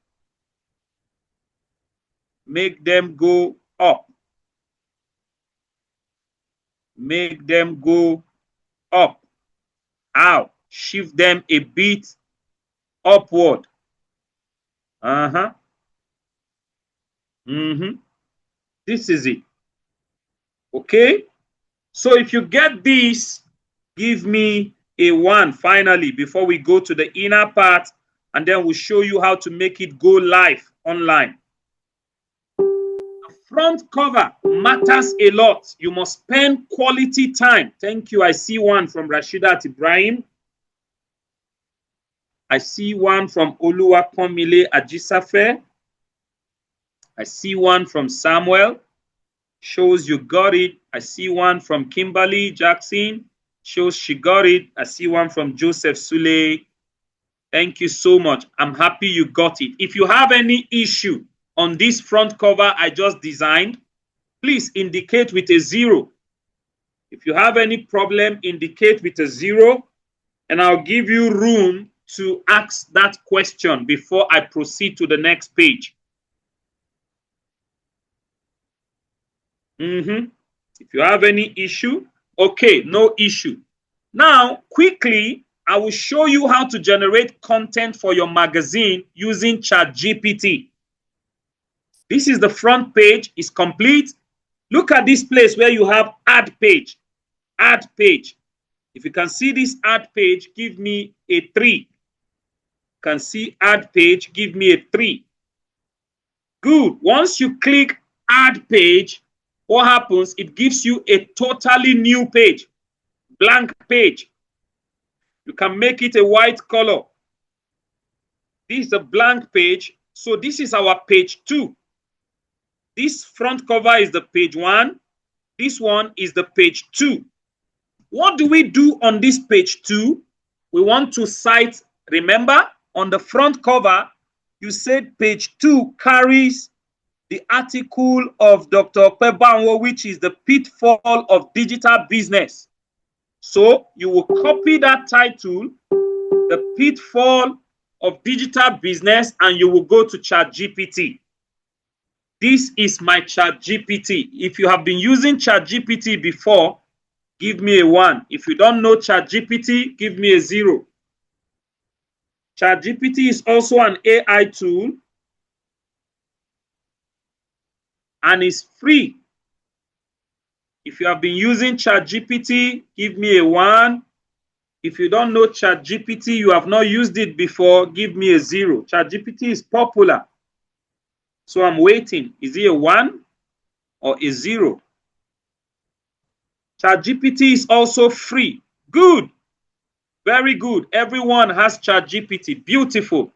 Make them go up. Make them go up. Out. Shift them a bit upward. This is it. Okay? So if you get this, give me a 1 finally before we go to the inner part, and then we'll show you how to make it go live online. The front cover matters a lot. You must spend quality time. Thank you. I see one from Rashidat Ibrahim. I see one from Oluwaponmile Ajisafe. I see one from Samuel. Shows you got it. I see one from Kimberly Jackson. Shows she got it. I see one from Joseph Sule. Thank you so much. I'm happy you got it. If you have any issue on this front cover I just designed, please indicate with a 0. If you have any problem, indicate with a 0, and I'll give you room to ask that question before I proceed to the next page. If you have any issue, okay, no issue. Now, quickly, I will show you how to generate content for your magazine using ChatGPT. This is the front page, it's complete. Look at this place where you have add page. Add page. If you can see this add page, give me a 3. You can see add page, give me a 3. Good. Once you click add page, what happens? It gives you a totally new page, blank page. You can make it a white color. This is a blank page. So this is our page 2. This front cover is the page 1. This one is the page 2. What do we do on this page 2? We want to cite, remember, on the front cover, you said page 2 carries the article of Dr. Okpebanwo, which is the pitfall of digital business. So you will copy that title, the pitfall of digital business, and you will go to ChatGPT. This is my ChatGPT. If you have been using ChatGPT before, give me a 1. If you don't know ChatGPT, give me a 0. ChatGPT is also an AI tool and is free. If you have been using ChatGPT, give me a 1. If you don't know ChatGPT, you have not used it before, give me a 0. ChatGPT is popular. So I'm waiting. Is it a 1 or a 0? ChatGPT is also free. Good. Very good. Everyone has ChatGPT. Beautiful.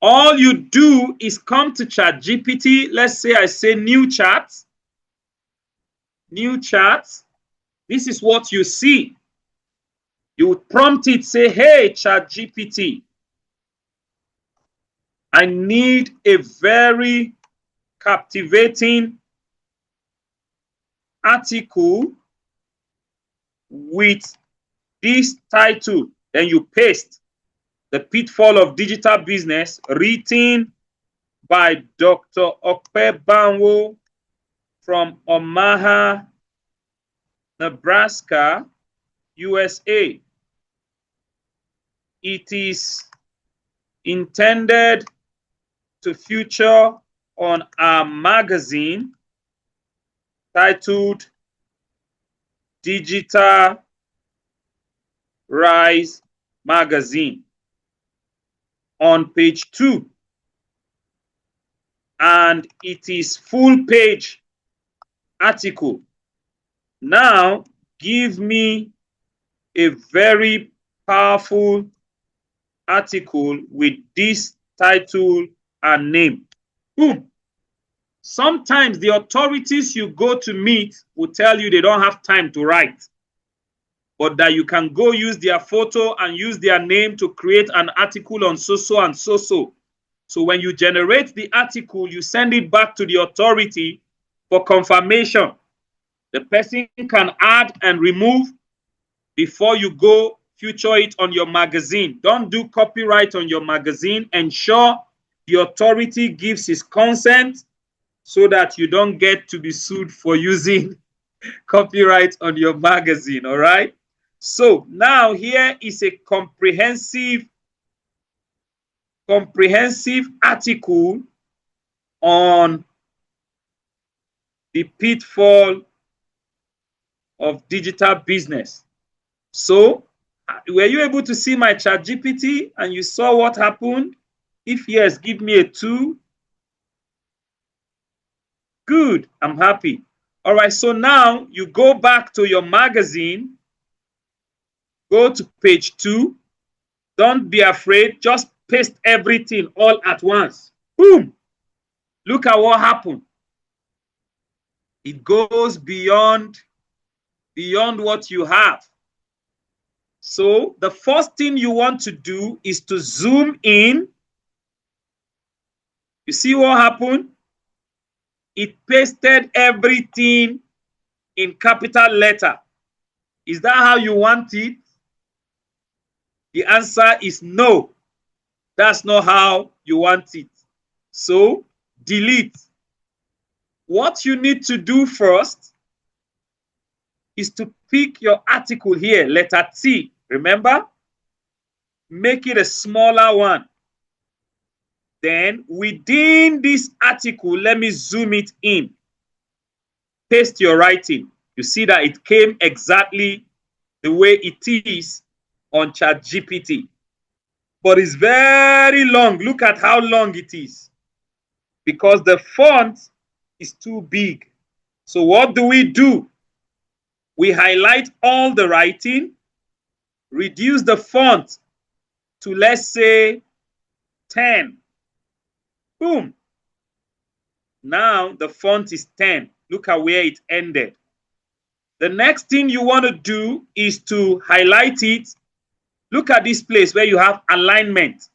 All you do is come to ChatGPT. Let's say I say new chat. New chat. This is what you see. You would prompt it, say, hey, ChatGPT, I need a very captivating article with this title. Then you paste The Pitfall of Digital Business, written by Dr. Okpebanwo from Omaha, Nebraska, USA. It is intended to feature on our magazine titled Digital Rise Magazine on page 2. And it is full page article. Now give me a very powerful article with this title and name. Boom. Sometimes the authorities you go to meet will tell you they don't have time to write, but that you can go use their photo and use their name to create an article on so-so and so-so. So when you generate the article, you send it back to the authority for confirmation. The person can add and remove before you go feature it on your magazine. Don't do copyright on your magazine. Ensure the authority gives his consent so that you don't get to be sued for using copyright on your magazine, all right? So now here is a comprehensive article on the pitfall of digital business. So were you able to see my ChatGPT and you saw what happened? If yes, give me a 2. Good, I'm happy. All right, so now you go back to your magazine, go to page 2. Don't be afraid, just paste everything all at once. Boom! Look at what happened. It goes beyond what you have. So the first thing you want to do is to zoom in. You see what happened? It pasted everything in capital letter. Is that how you want it? The answer is no. That's not how you want it. So delete. What you need to do first is to pick your article here, letter T. Remember? Make it a smaller one. Then within this article, let me zoom it in. Paste your writing. You see that it came exactly the way it is on ChatGPT. But it's very long. Look at how long it is. Because the font is too big. So what do? We highlight all the writing, reduce the font to, let's say, 10. Boom. Now the font is 10. Look at where it ended. The next thing you want to do is to highlight it. Look at this place where you have alignment.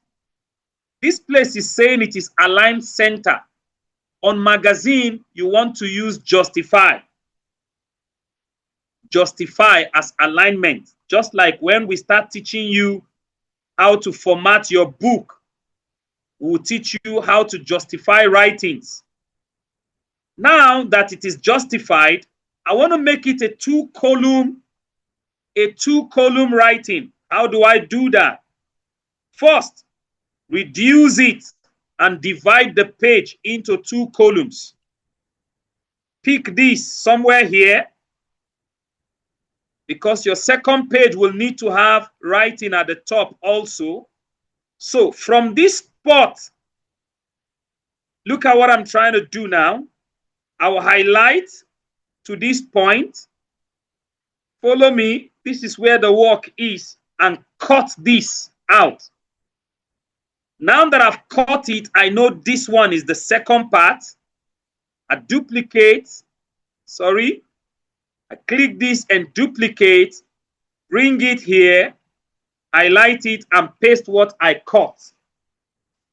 This place is saying it is aligned center. On magazine, you want to use justify. Justify as alignment. Just like when we start teaching you how to format your book, we'll teach you how to justify writings. Now that it is justified, I want to make it a two-column writing. How do I do that? First, reduce it and divide the page into 2 columns. Pick this somewhere here, because your second page will need to have writing at the top also. So from this spot, look at what I'm trying to do now. I will highlight to this point. Follow me. This is where the work is, and cut this out. Now that I've cut it, I know this one is the second part. I duplicate, I click this and duplicate, bring it here, highlight it, and paste what I cut.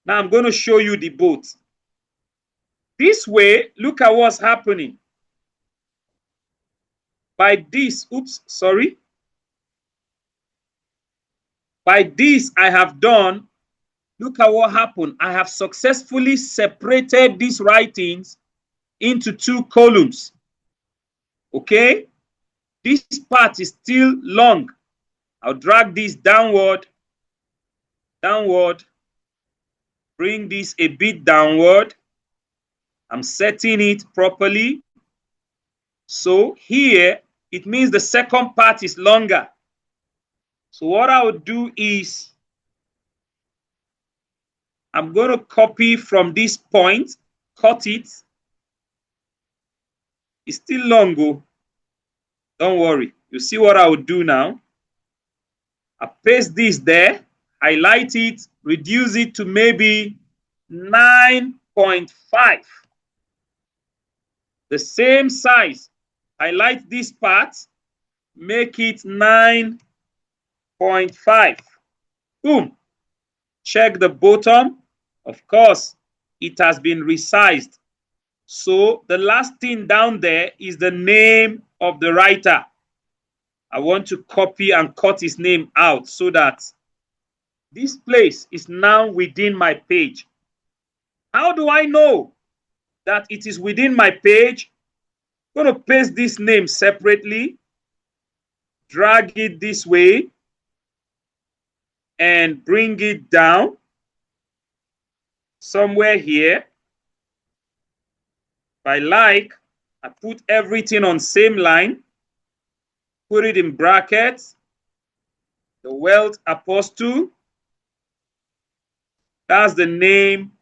Now I'm going to show you the both. This way, look at what's happening. By this, by this I have done, look at what happened. I have successfully separated these writings into 2 columns. Okay? This part is still long. I'll drag this downward, bring this a bit downward. I'm setting it properly. So here, it means the second part is longer. So what I would do is, I'm going to copy from this point, cut it. It's still long, don't worry. You see what I would do now? I paste this there, highlight it, reduce it to maybe 9.5. The same size. Highlight this part, make it 9.5. Boom. Check the bottom. Of course, it has been resized. So the last thing down there is the name of the writer. I want to copy and cut his name out so that this place is now within my page. How do I know that it is within my page? I'm going to paste this name separately, drag it this way, and bring it down somewhere here. If I like, I put everything on same line, put it in brackets, the Wealth Apostle. That's the name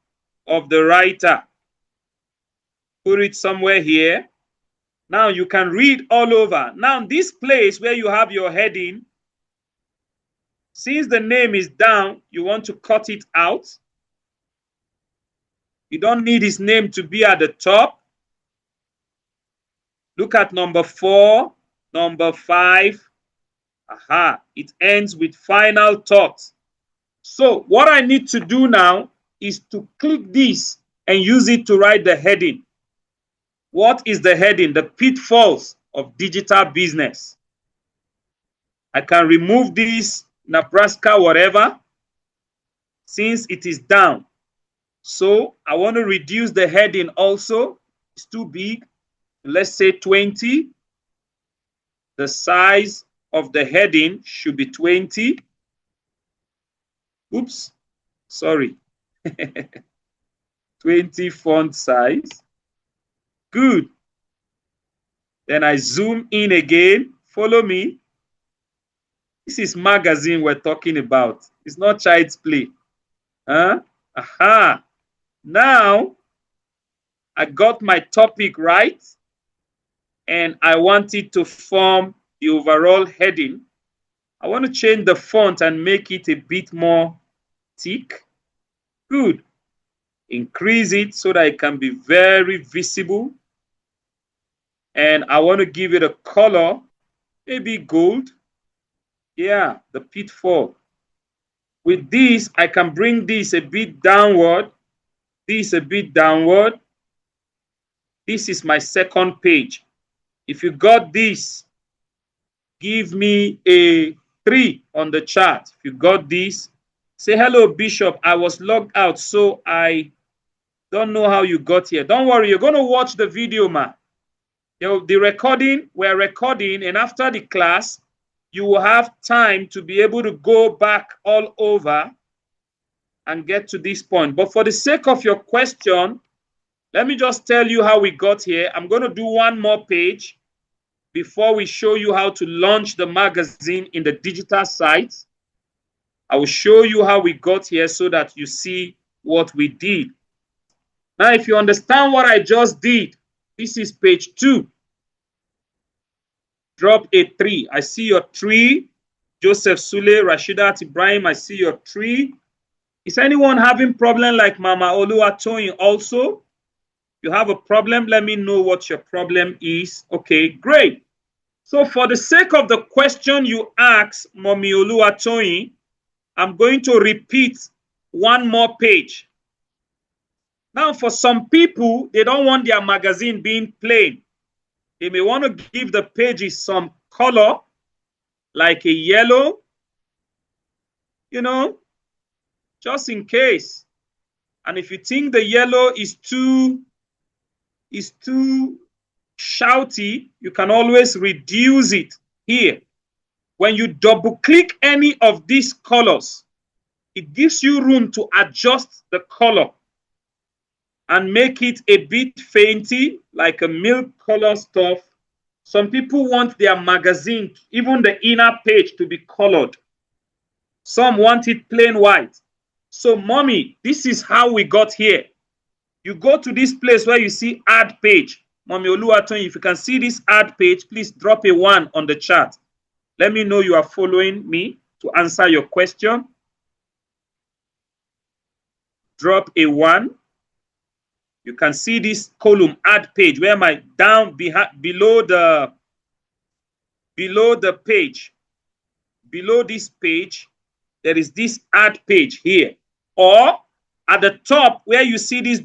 of the writer. Put it somewhere here. Now you can read all over. Now this place where you have your heading, since the name is down, you want to cut it out. You don't need his name to be at the top. Look at number 4, number 5. Aha, it ends with final thoughts. So what I need to do now is to click this and use it to write the heading. What is the heading? The pitfalls of digital business. I can remove this Nebraska whatever since it is down. So I want to reduce the heading also. It's too big. Let's say 20. The size of the heading should be 20. Oops, sorry. 20 font size. Good. Then I zoom in again. Follow me. This is magazine we're talking about. It's not child's play. Huh? Aha. Now, I got my topic right, and I want it to form the overall heading. I want to change the font and make it a bit more thick. Good. Increase it so that it can be very visible. And I want to give it a color, maybe gold. Yeah, the pitfall. With this, I can bring this a bit downward, this a bit downward. This is my second page. If you got this, give me a 3 on the chart. If you got this, say, hello, Bishop. I was logged out, so I don't know how you got here. Don't worry, you're going to watch the video, man. The recording, we're recording, and after the class, you will have time to be able to go back all over and get to this point. But for the sake of your question, let me just tell you how we got here. I'm going to do one more page before we show you how to launch the magazine in the digital site. I will show you how we got here so that you see what we did. Now, if you understand what I just did, this is page 2. Drop a 3. I see your 3. Joseph Sule, Rashidat Ibrahim, I see your 3. Is anyone having problem like Mama Oluwatoyin also? You have a problem, let me know what your problem is. Okay, great. So for the sake of the question you asked, Mommy Oluwatoyin, I'm going to repeat one more page. Now, for some people, they don't want their magazine being plain. They may want to give the pages some color, like a yellow, you know, just in case. And if you think the yellow is too shouty, you can always reduce it here. When you double click any of these colors, it gives you room to adjust the color and make it a bit fainty, like a milk color stuff. Some people want their magazine, even the inner page, to be colored. Some want it plain white. So, mommy, this is how we got here. You go to this place where you see add page. Mommy Oluwatoyin, if you can see this add page, please drop a 1 on the chat. Let me know you are following me to answer your question. Drop a 1. You can see this column add page where my down below the page, below this page, there is this add page here. Or at the top where you see this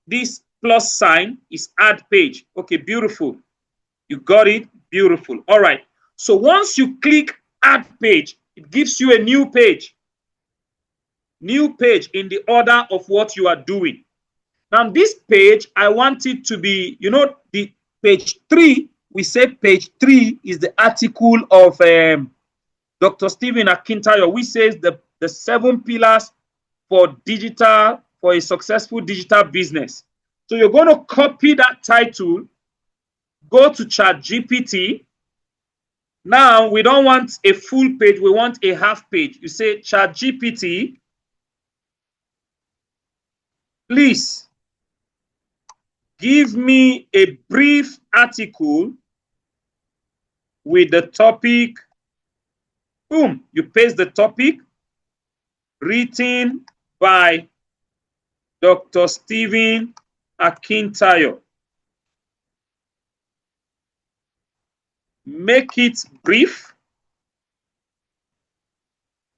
this plus sign is add page. Okay, beautiful. You got it? Beautiful. All right. So once you click add page, it gives you a new page. New page in the order of what you are doing. Now, this page, I want it to be, you know, the page 3, we say page 3 is the article of Dr. Stephen Akintayo, which says the 7 pillars for a successful digital business. So you're going to copy that title, go to ChatGPT. Now, we don't want a full page, we want a half page. You say, ChatGPT, please give me a brief article with the topic. Boom, you paste the topic, written by Dr. Stephen Akintayo. Make it brief,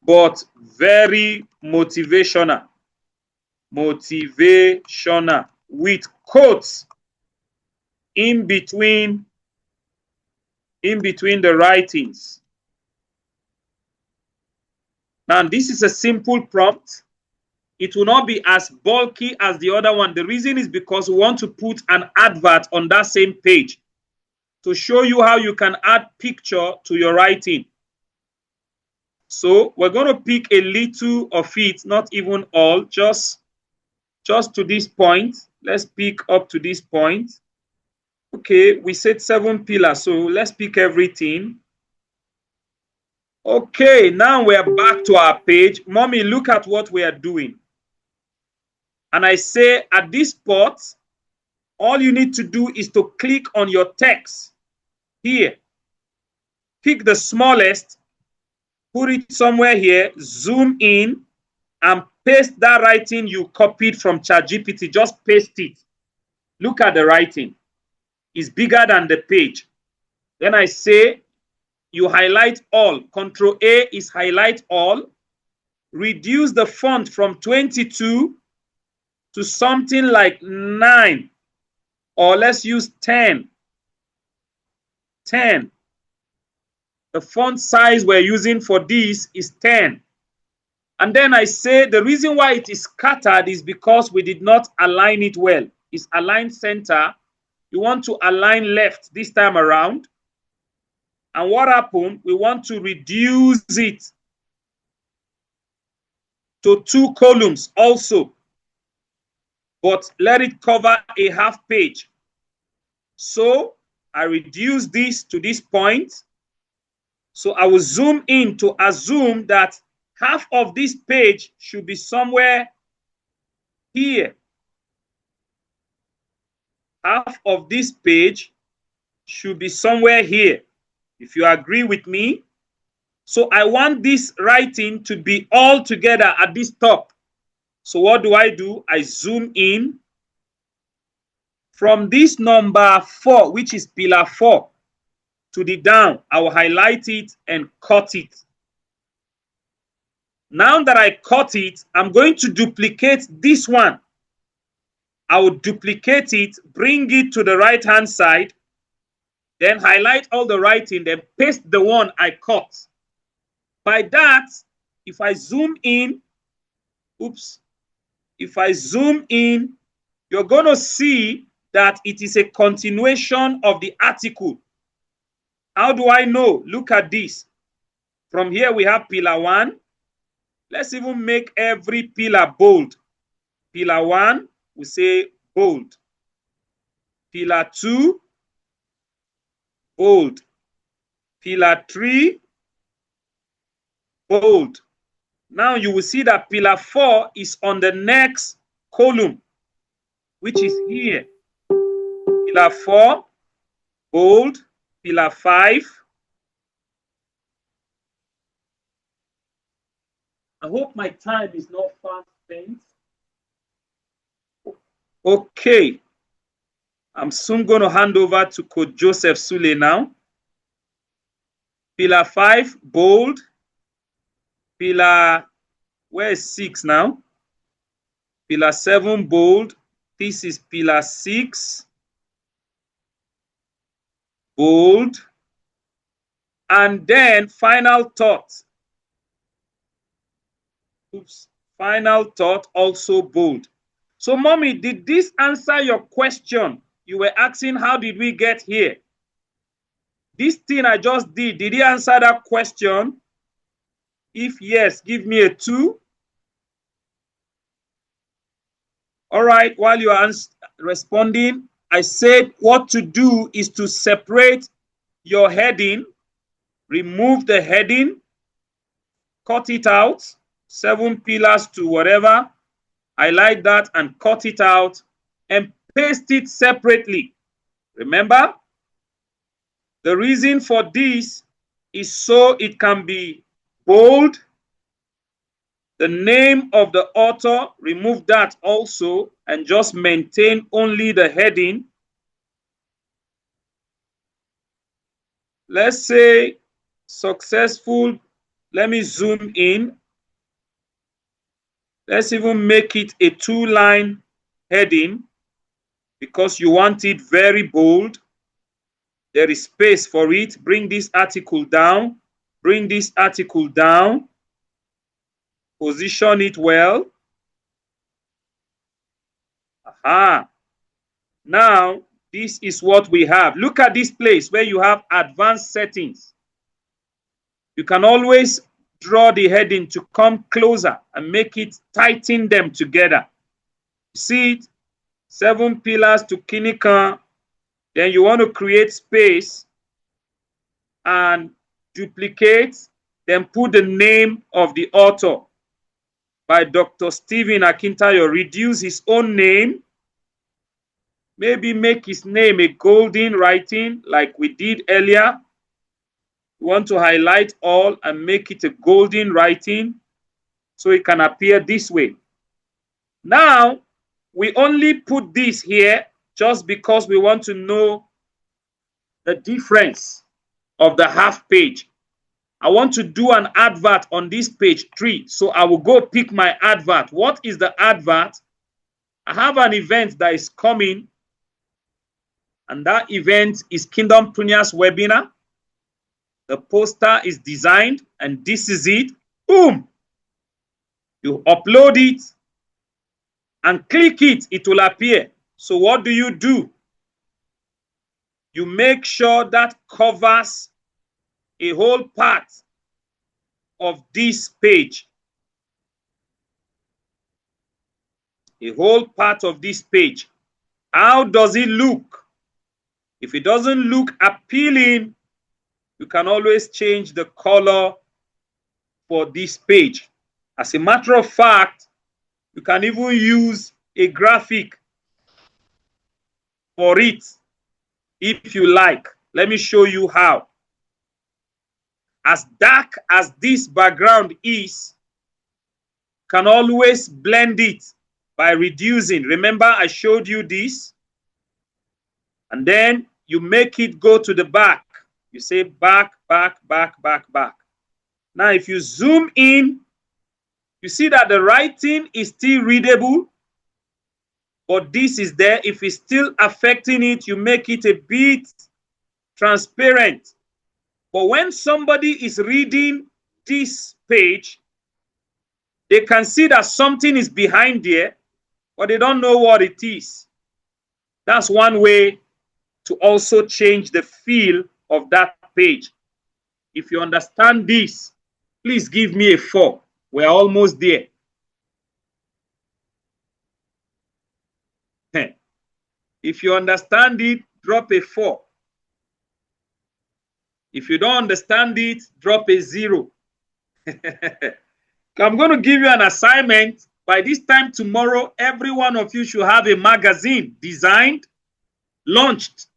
but very motivational. Motivational with quotes. in between the writings. Now, this is a simple prompt. It will not be as bulky as the other one. The reason is because we want to put an advert on that same page to show you how you can add picture to your writing. So we're going to pick a little of it, not even all, just to this point. Let's pick up to this point. Okay, we said 7 pillars, so let's pick everything. Okay, now we're back to our page. Mommy, look at what we are doing. And I say at this spot, all you need to do is to click on your text here. Pick the smallest, put it somewhere here, zoom in, and paste that writing you copied from ChatGPT. Just paste it. Look at the writing. It's bigger than the page. Then I say you highlight all. Control A is highlight all. Reduce the font from 22 to something like 9, or let's use 10. 10. The font size we're using for this is 10. And then I say the reason why it is scattered is because we did not align it well. It's aligned center. You want to align left this time around. And what happened? We want to reduce it to 2 columns also, but let it cover a half page. So I reduce this to this point. So I will zoom in to assume that half of this page should be somewhere here. Half of this page should be somewhere here, if you agree with me. So I want this writing to be all together at this top. So what do? I zoom in. From this number 4, which is pillar 4, to the down, I will highlight it and cut it. Now that I cut it, I'm going to duplicate this one. I will duplicate it, bring it to the right-hand side, then highlight all the writing, then paste the one I cut. By that, if I zoom in, if I zoom in, you're going to see that it is a continuation of the article. How do I know? Look at this. From here, we have pillar 1. Let's even make every pillar bold. Pillar 1, we say bold. Pillar 2, bold. Pillar 3, bold. Now you will see that pillar 4 is on the next column, which is here. Pillar 4, bold. Pillar 5. I hope my time is not fast spent. Okay. I'm soon going to hand over to Coach Joseph Sule now. Pillar 5, bold. Pillar, where is 6 now? Pillar 7, bold. This is pillar 6. Bold. And then final thought. Final thought, also bold. So, Mommy, did this answer your question? You were asking, how did we get here? This thing I just did it answer that question? If yes, give me a 2. All right, while you are responding, I said what to do is to separate your heading, remove the heading, cut it out, 7 pillars to whatever. I like that, and cut it out and paste it separately. Remember, the reason for this is so it can be bold. The name of the author, remove that also, and just maintain only the heading. Let's say successful. Let me zoom in. Let's even make it a 2-line heading. because you want it very bold. There is space for it. Bring this article down. Bring this article down. Position it well. Aha. Now, this is what we have. Look at this place where you have advanced settings. You can always draw the heading to come closer and make it tighten them together. See it? 7 pillars to Kinikan. Then you want to create space and duplicate, then put the name of the author by Dr. Stephen Akintayo. Reduce his own name. Maybe make his name a golden writing like we did earlier. We want to highlight all and make it a golden writing so it can appear this way. Now, we only put this here just because we want to know the difference of the half page. I want to do an advert on this page 3. So I will go pick my advert. What is the advert? I have an event that is coming, and that event is Kingdompreneurs webinar. The poster is designed, and this is it. Boom! You upload it and click it, it will appear. So what do? You make sure that covers a whole part of this page. A whole part of this page. How does it look? If it doesn't look appealing, you can always change the color for this page. As a matter of fact, you can even use a graphic for it if you like. Let me show you how. As dark as this background is, can always blend it by reducing. Remember, I showed you this. And then you make it go to the back. You say back, back, back, back, back. Now, if you zoom in, you see that the writing is still readable, but this is there. If it's still affecting it, you make it a bit transparent. But when somebody is reading this page, they can see that something is behind there, but they don't know what it is. That's one way to also change the feel of that page. If you understand this, please give me a 4. We're almost there. If you understand it, drop a 4. If you don't understand it, drop a 0. I'm going to give you an assignment. By this time tomorrow, every one of you should have a magazine designed, launched.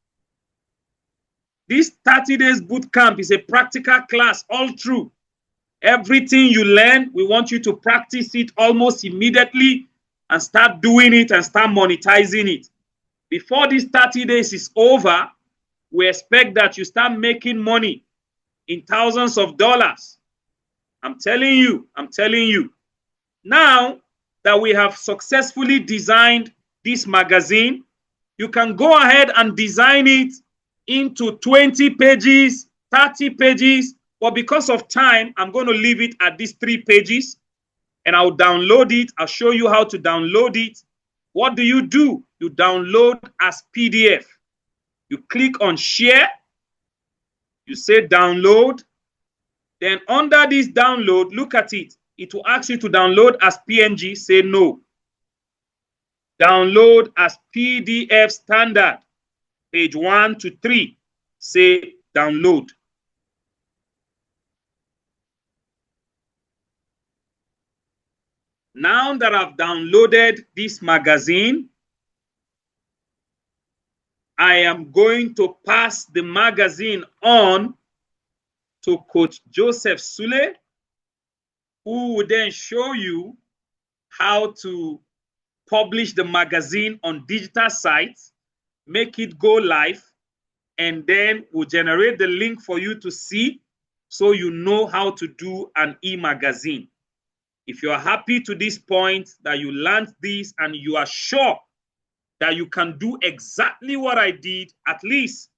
This 30 days boot camp is a practical class all through. Everything you learn, we want you to practice it almost immediately and start doing it and start monetizing it. Before this 30 days is over, we expect that you start making money in thousands of dollars. I'm telling you. Now that we have successfully designed this magazine, you can go ahead and design it into 20 pages, 30 pages, but because of time, I'm going to leave it at these 3 pages, and I'll download it. I'll show you how to download it. What do? You download as PDF. You click on share, you say download, then under this download, look at it. It will ask you to download as PNG, say no. Download as PDF standard, page 1 to 3, say download. Now that I've downloaded this magazine, I am going to pass the magazine on to Coach Joseph Sule, who will then show you how to publish the magazine on digital sites, make it go live, and then we'll generate the link for you to see so you know how to do an e-magazine. If you are happy to this point that you learned this and you are sure that you can do exactly what I did, at least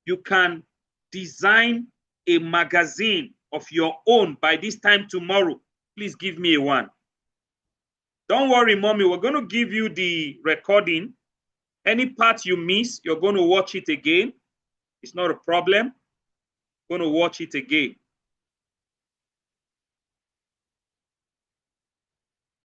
you can design a magazine of your own by this time tomorrow? Please give me a 1. Don't worry, mommy, we're going to give you the recording. Any part you miss, you're going to watch it again. It's not a problem. Going to watch it again.